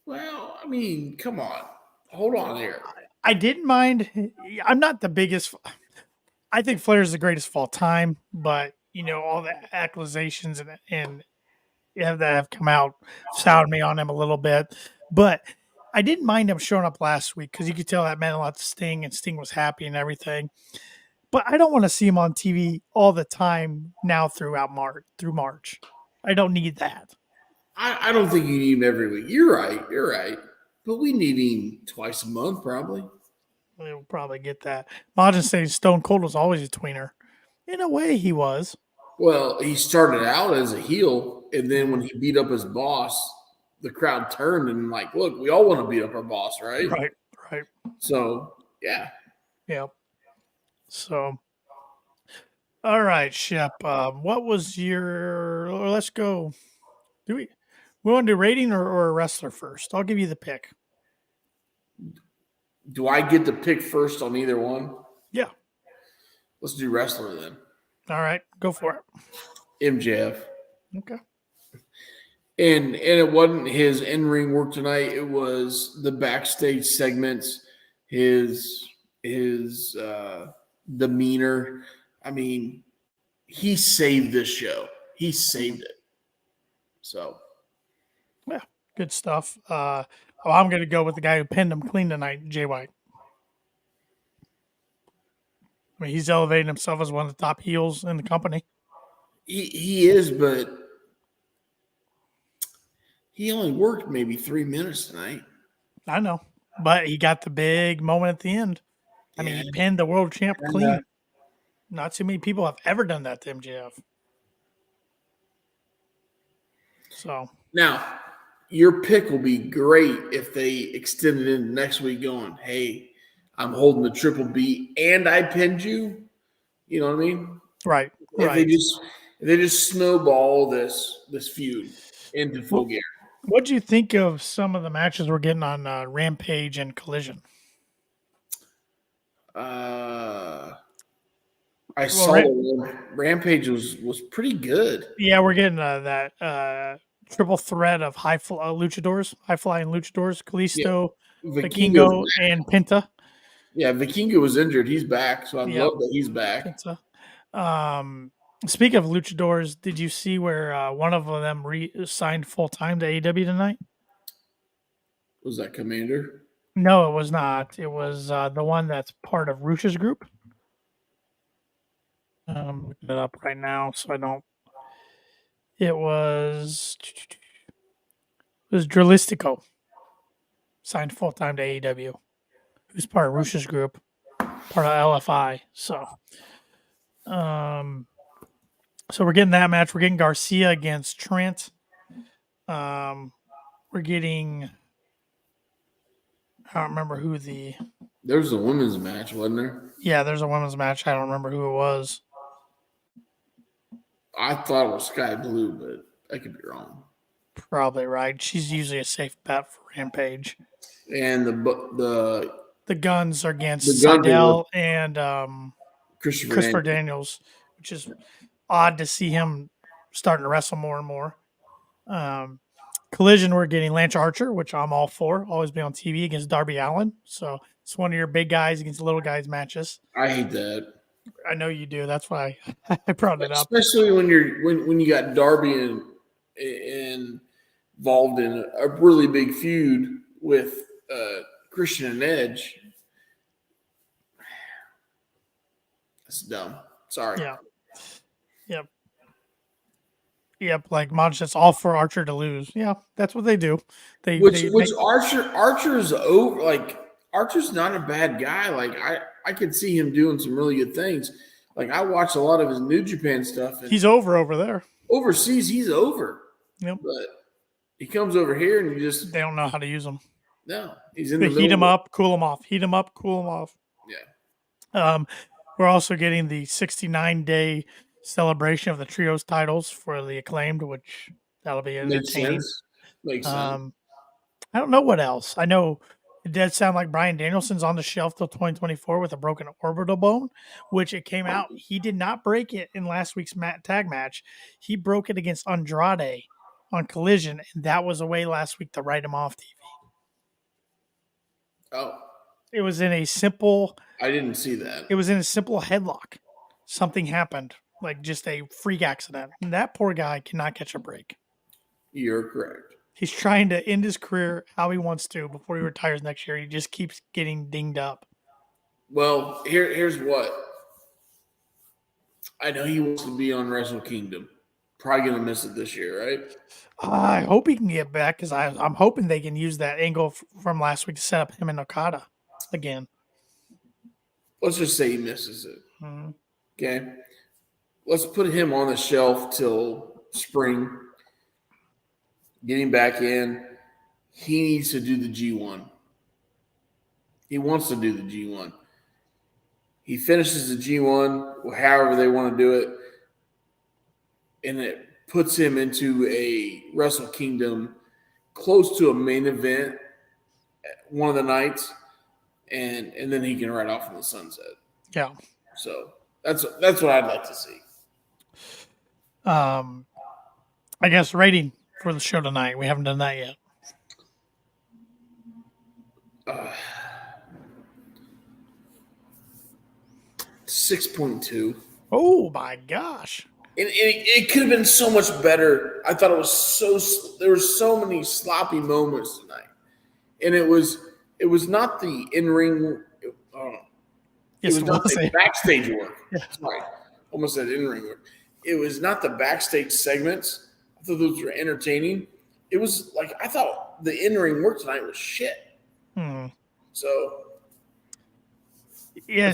S2: Well, I mean, come on. Hold on here.
S1: I didn't mind. I'm not the biggest. I think Flair is the greatest of all time, but, all the accusations and that have come out soured me on him a little bit. But I didn't mind him showing up last week because you could tell that meant a lot to Sting, and Sting was happy and everything. But I don't want to see him on TV all the time now through March. I don't need that.
S2: I don't think you need him every week. You're right. But we need him twice a month, probably.
S1: We'll probably get that. Majin saying Stone Cold was always a tweener. In a way, he was.
S2: Well, he started out as a heel, and then when he beat up his boss, the crowd turned and look, we all want to beat up our boss, right?
S1: Right.
S2: So, yeah.
S1: Yep. So, all right, Shep. What was your? Let's go. We want to do rating or a wrestler first? I'll give you the pick.
S2: Do I get to pick first on either one?
S1: Yeah.
S2: Let's do wrestler then.
S1: All right, go for it.
S2: MJF.
S1: Okay.
S2: And it wasn't his in-ring work tonight. It was the backstage segments, his demeanor. I mean, he saved this show. He saved it. So,
S1: yeah, good stuff. I'm going to go with the guy who pinned him clean tonight, Jay White. I mean, he's elevating himself as one of the top heels in the company.
S2: He is, but he only worked maybe 3 minutes tonight.
S1: I know, but he got the big moment at the end. I mean, he pinned the world champ clean. Not too many people have ever done that to MJF. So
S2: now, your pick will be great if they extend it into next week going, hey, I'm holding the triple B and I pinned you. You know what I mean?
S1: Right.
S2: If they just snowball this feud into full gear.
S1: What do you think of some of the matches we're getting on Rampage and Collision?
S2: I saw Rampage was pretty good.
S1: Yeah, we're getting that triple threat of high-flying luchadors, Kalisto, Vikingo, and Penta.
S2: Yeah, Vikingo was injured. He's back, so I love that he's back.
S1: Speaking of luchadors, did you see where one of them signed full-time to AEW tonight?
S2: Was that Commander?
S1: No, it was not. It was the one that's part of Rush's group. I'm looking it up right now, so I don't. It was Drilistico signed full-time to AEW. who's part of Rush's group, part of LFI. So we're getting that match. We're getting Garcia against Trent. We're getting. I don't remember who the.
S2: There was a women's match, wasn't there?
S1: Yeah, there's a women's match. I don't remember who it was.
S2: I thought it was Sky Blue, but I could be wrong.
S1: Probably right. She's usually a safe bet for Rampage.
S2: And
S1: The Guns are against
S2: The Guns are
S1: Seidel and
S2: Christopher
S1: Daniels, which is odd to see him starting to wrestle more and more. Collision, we're getting Lance Archer, which I'm all for. Always be on TV against Darby Allin. So it's one of your big guys against little guys matches.
S2: I hate that.
S1: I know you do. That's why I brought it up.
S2: Especially when when you got Darby involved in a really big feud with Christian and Edge. That's dumb. Sorry.
S1: Yeah. Yep. Like Monch, all for Archer to lose. Yeah, that's what they do.
S2: Which Archer's over. Like Archer's not a bad guy. Like I could see him doing some really good things. Like I watch a lot of his New Japan stuff. And
S1: he's over there.
S2: Overseas, he's over.
S1: Yep.
S2: But he comes over here and
S1: they don't know how to use him.
S2: No, he's in the
S1: heat him up, cool him off. Heat him up, cool him off.
S2: Yeah.
S1: We're also getting the 69-day celebration of the trios titles for the Acclaimed, which that'll be entertaining.
S2: Makes sense.
S1: I don't know what else. I know it does sound like Bryan Danielson's on the shelf till 2024 with a broken orbital bone, which it came out. He did not break it in last week's tag match. He broke it against Andrade on Collision, and that was a way last week to write him off TV.
S2: Oh.
S1: It was in a simple...
S2: I didn't see that.
S1: It was in a simple headlock. Something happened, like just a freak accident. And that poor guy cannot catch a break.
S2: You're correct.
S1: He's trying to end his career how he wants to before he retires next year. He just keeps getting dinged up.
S2: Well, here's what. I know he wants to be on Wrestle Kingdom. Probably going to miss it this year, right?
S1: I hope he can get back because I'm hoping they can use that angle from last week to set up him and Okada again.
S2: Let's just say he misses it.
S1: Mm-hmm.
S2: Okay. Let's put him on the shelf till spring. Get him back in. He needs to do the G1. He wants to do the G1. He finishes the G1, however they want to do it, and it puts him into a Wrestle Kingdom close to a main event one of the nights, and then he can ride off in the sunset.
S1: Yeah.
S2: So that's what I'd like to see.
S1: I guess rating for the show tonight. We haven't done that yet.
S2: 6.2.
S1: Oh my gosh.
S2: It could have been so much better. I thought there were so many sloppy moments tonight. And it was not the in-ring it was not the backstage work.
S1: Yeah.
S2: Sorry. Almost said in-ring work. It was not the backstage segments. I thought those were entertaining. It was like I thought the in-ring work tonight was shit. So
S1: yeah,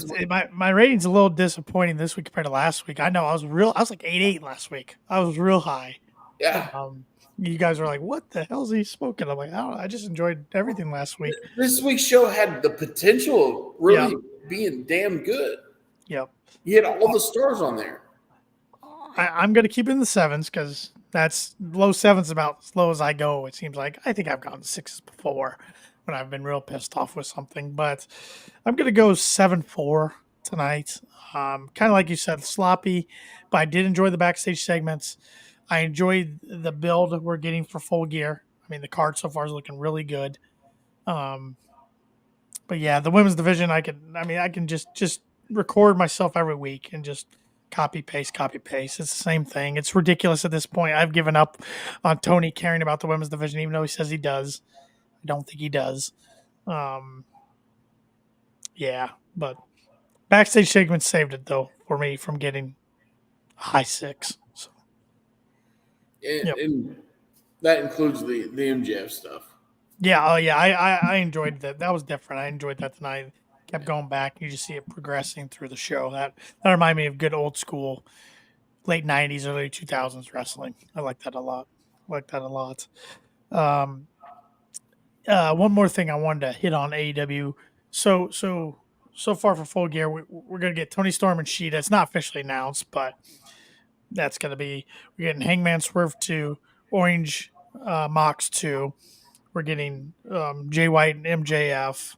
S1: my rating's a little disappointing this week compared to last week. I know I was like 8.8 last week. I was real high.
S2: Yeah.
S1: You guys were like, "What the hell's he smoking?" I'm like, "I don't know. I just enjoyed everything last week."
S2: This week's show had the potential of really being damn good.
S1: Yep.
S2: You had all the stars on there.
S1: I'm going to keep it in the 7s because that's low 7s about as low as I go. It seems like I think I've gotten 6s before when I've been real pissed off with something, but I'm going to go 7-4 tonight. Kind of like you said, sloppy, but I did enjoy the backstage segments. I enjoyed the build we're getting for Full Gear. I mean, the card so far is looking really good. But yeah, the women's division, I can just record myself every week and just copy paste. It's the same thing. It's ridiculous at this point. I've given up on Tony caring about the women's division, even though he says he does. I don't think he does. Yeah, but backstage segments saved it though for me from getting a high 6. So.
S2: And that includes the MJF stuff.
S1: Yeah, oh yeah, I enjoyed that. That was different. I enjoyed that tonight. Kept going back. You just see it progressing through the show. That reminded me of good old school late '90s, early 2000s wrestling. I like that a lot. I like that a lot. Um, one more thing I wanted to hit on AEW. So far for Full Gear, we're gonna get Tony Storm and Sheeta. It's not officially announced, but that's gonna be we're getting Hangman Swerve 2, Orange Mox 2. We're getting Jay White and MJF.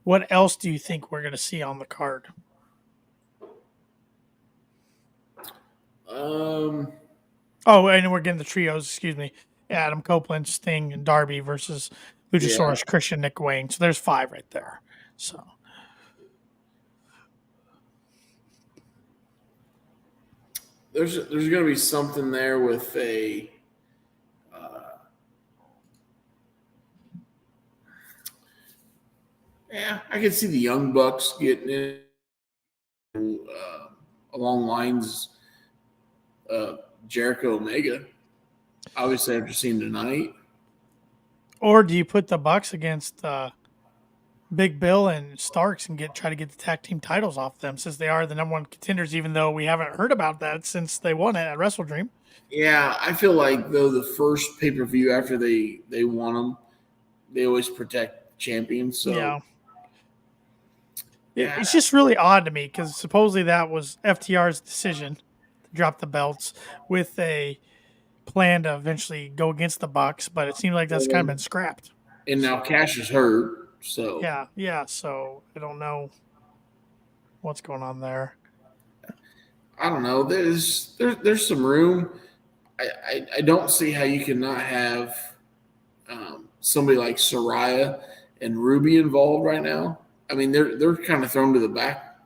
S1: What else do you think we're gonna see on the card?
S2: Um,
S1: Oh, and we're getting the trios. Excuse me, Adam Copeland, Sting, and Darby versus
S2: yeah,
S1: Luchasaurus, Christian, Nick Wayne. So there's 5 right there. So
S2: there's going to be something there with a. Uh, yeah, I can see the Young Bucks getting in along lines Jericho Omega. Obviously, after seeing tonight.
S1: or do you put the Bucks against Big Bill and Starks and try to get the tag team titles off them since they are the number one contenders, even though we haven't heard about that since they won it at Wrestle Dream.
S2: Yeah, I feel like though the first pay per view after they won them, they always protect champions. So
S1: Yeah.
S2: yeah,
S1: It's just really odd to me because supposedly that was FTR's decision to drop the belts with a plan to eventually go against the Bucks, but it seems like that's kind of been scrapped.
S2: and now
S1: So,
S2: Cash is hurt. So
S1: yeah. So I don't know what's going on there.
S2: I don't know. There's some room. I don't see how you can not have somebody like Soraya and Ruby involved right now. I mean, they're kind of thrown to the back.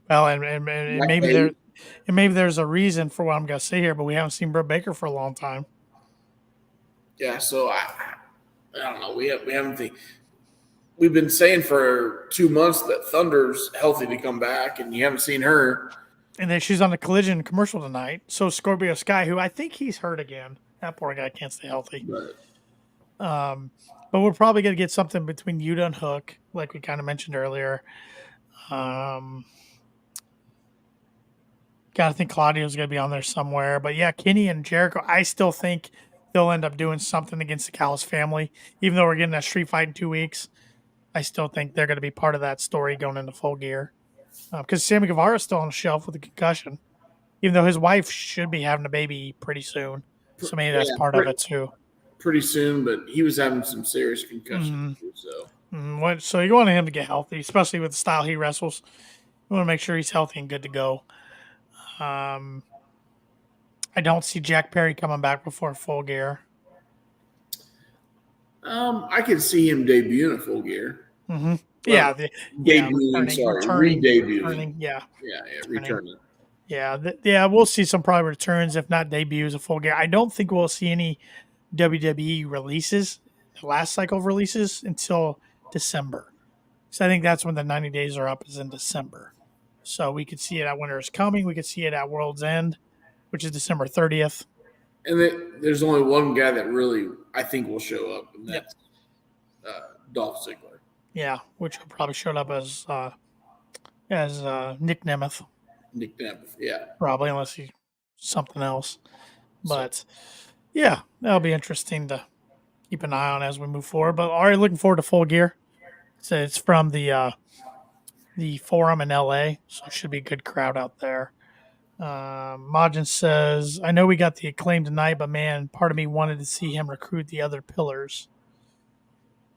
S1: Well, and maybe there's a reason for what I'm going to say here, but we haven't seen Britt Baker for a long time.
S2: Yeah, so I don't know. We haven't we've been saying for 2 months that Thunder's healthy to come back, and you haven't seen her.
S1: And then she's on the Collision commercial tonight. So Scorpio Sky, who I think he's hurt again. That poor guy can't stay healthy. But we're probably going to get something between Yuta and Hook, like we kind of mentioned earlier. Got to think Claudio's going to be on there somewhere. But yeah, Kenny and Jericho, I still think they'll end up doing something against the Callis family. Even though we're getting that street fight in 2 weeks, I still think they're going to be part of that story going into Full Gear. Because Sammy Guevara's still on the shelf with a concussion, even though his wife should be having a baby pretty soon. So maybe that's part of it too.
S2: Pretty soon, but he was having some serious concussions.
S1: So you want him to get healthy, especially with the style he wrestles. You want to make sure he's healthy and good to go. I don't see Jack Perry coming back before Full Gear.
S2: I could see him debuting a Full Gear.
S1: Mm-hmm. Yeah,
S2: re-debuting.
S1: Yeah,
S2: returning.
S1: Yeah, we'll see some probably returns, if not debuts, of Full Gear. I don't think we'll see any WWE releases, the last cycle of releases, until December. So I think that's when the 90 days are up, is in December. So we could see it at Winter is Coming. We could see it at World's End, which is December 30th.
S2: And there's only one guy that really, I think, will show up, and that's Dolph Ziggler.
S1: Yeah, which probably showed up as Nick Nemeth.
S2: Nick Nemeth, yeah.
S1: Probably, unless he's something else. But, yeah, that'll be interesting to keep an eye on as we move forward. But already looking forward to Full Gear. So it's from the Forum in LA, so it should be a good crowd out there. Majin says, I know we got the Acclaim tonight, but man, part of me wanted to see him recruit the other pillars.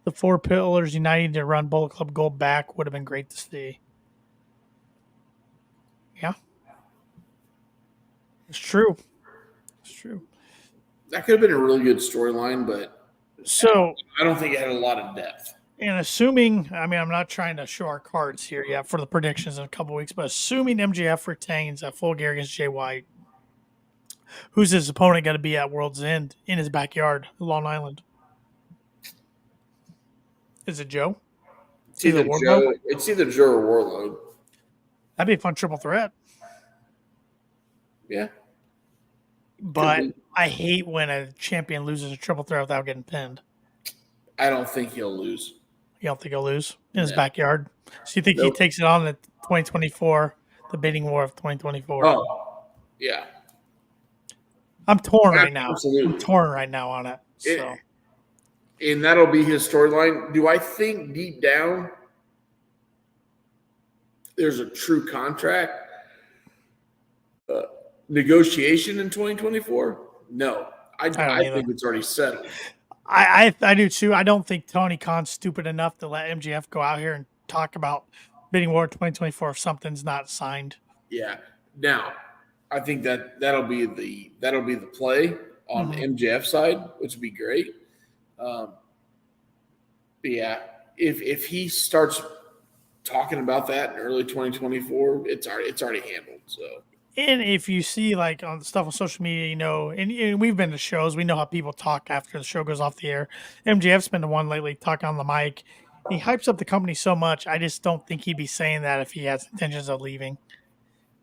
S1: The 4 pillars uniting to run Bullet Club Gold back would have been great to see. Yeah. It's true.
S2: That could have been a really good storyline, but I don't think it had a lot of depth.
S1: And assuming, I'm not trying to show our cards here yet for the predictions in a couple weeks, but assuming MJF retains at Full Gear against Jay White, who's his opponent going to be at World's End in his backyard, Long Island? Is it Joe?
S2: It's either Joe or Warlord.
S1: That'd be a fun triple threat.
S2: Yeah.
S1: But I hate when a champion loses a triple threat without getting pinned.
S2: I don't think he'll lose.
S1: You don't think he'll lose in his
S2: No.
S1: backyard? So you think he
S2: Nope.
S1: takes it on in 2024, the bidding war of 2024?
S2: Oh, yeah.
S1: I'm torn right now.
S2: Absolutely.
S1: I'm torn right now on it. So.
S2: And that'll be his storyline. Do I think deep down there's a true contract negotiation in 2024? No. I think it's already settled.
S1: I do too. I don't think Tony Khan's stupid enough to let MJF go out here and talk about bidding war 2024 if something's not signed.
S2: Yeah. Now, I think that'll be the play on the MJF side, which would be great. But yeah, if he starts talking about that in early 2024, it's already handled. So.
S1: And if you see like on the stuff on social media, you know, and we've been to shows, we know how people talk after the show goes off the air. MJF's been the one lately talking on the mic. He hypes up the company so much. I just don't think he'd be saying that if he has intentions of leaving.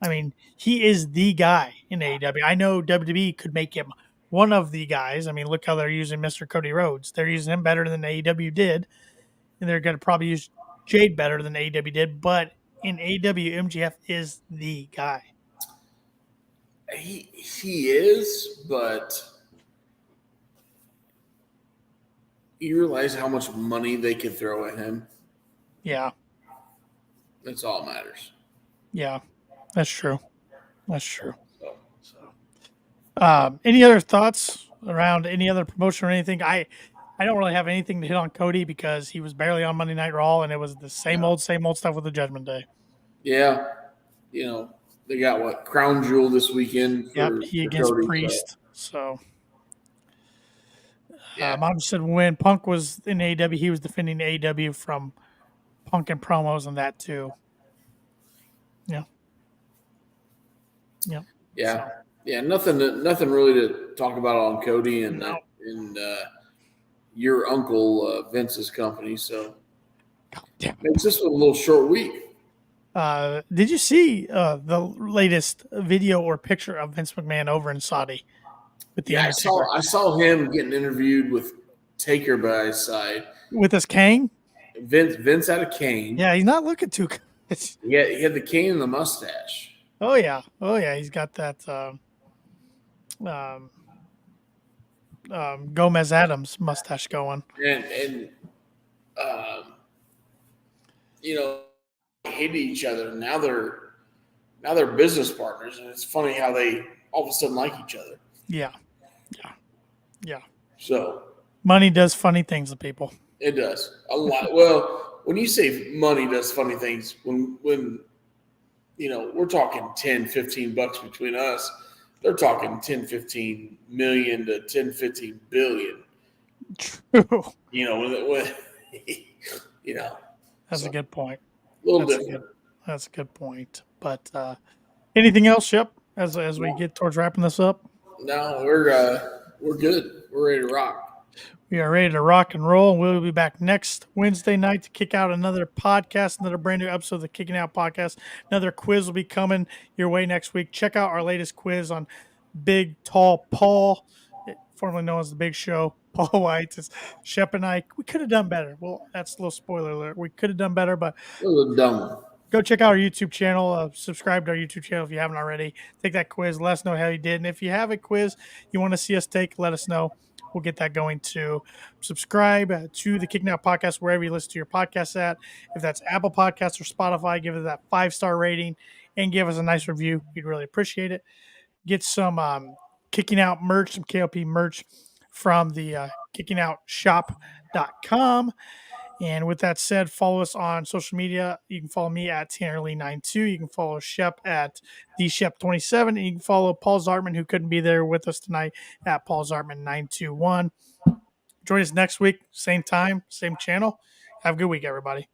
S1: I mean, he is the guy in AEW. I know WWE could make him one of the guys. I mean, look how they're using Mr. Cody Rhodes. They're using him better than AEW did. And they're going to probably use Jade better than AEW did. But in AEW, MJF is the guy.
S2: He is, but you realize how much money they could throw at him?
S1: Yeah.
S2: That's all that matters.
S1: Yeah, that's true. That's true. Any other thoughts around any other promotion or anything? I don't really have anything to hit on Cody because he was barely on Monday Night Raw, and it was the same old stuff with the Judgment Day.
S2: Yeah. You know, they got Crown Jewel this weekend.
S1: He against Cody, Priest. So Mom said when Punk was in AEW, he was defending AEW from Punk and promos and that too. Yeah. Yeah.
S2: Yeah.
S1: So.
S2: Yeah. Nothing really to talk about on Cody and your uncle Vince's company. So it's just a little short week.
S1: Did you see the latest video or picture of Vince McMahon over in Saudi with the Undertaker?
S2: I saw him getting interviewed with Taker by his side
S1: with his cane.
S2: Vince had a cane.
S1: Yeah, he's not looking too good.
S2: Yeah, he had the cane and the mustache.
S1: Oh yeah, he's got that Gomez Adams mustache going.
S2: And you know, hated each other. Now they're business partners, and it's funny how they all of a sudden like each other.
S1: Yeah.
S2: So
S1: money does funny things to people.
S2: It does a lot. Well, when you say money does funny things, when you know we're talking $10-15 between us, they're talking 10-15 million to 10-15 billion.
S1: True.
S2: You know when you know.
S1: That's a good point.
S2: A little different.
S1: That's a good point. But anything else, Shep, as we get towards wrapping this up?
S2: No, we're good. We're ready to rock.
S1: We are ready to rock and roll. We'll be back next Wednesday night to kick out another podcast, another brand new episode of the Kicking Out Podcast. Another quiz will be coming your way next week. Check out our latest quiz on Big Tall Paul, formerly known as The Big Show. Paul Wight. Shep and I, we could have done better. Well, that's a little spoiler alert. We could have done better, but
S2: a little dumb.
S1: Go check out our YouTube channel. Subscribe to our YouTube channel if you haven't already. Take that quiz. Let us know how you did. And if you have a quiz you want to see us take, let us know. We'll get that going too. Subscribe to the Kicking Out Podcast wherever you listen to your podcasts at. If that's Apple Podcasts or Spotify, give it that 5-star rating and give us a nice review. We'd really appreciate it. Get some Kicking Out merch, some KOP merch from the kickingoutshop.com. And with that said, follow us on social media. You can follow me at TannerLee92. You can follow Shep at TheShep27. And you can follow Paul Zartman, who couldn't be there with us tonight, at Paul Zartman921. Join us next week, same time, same channel. Have a good week, everybody.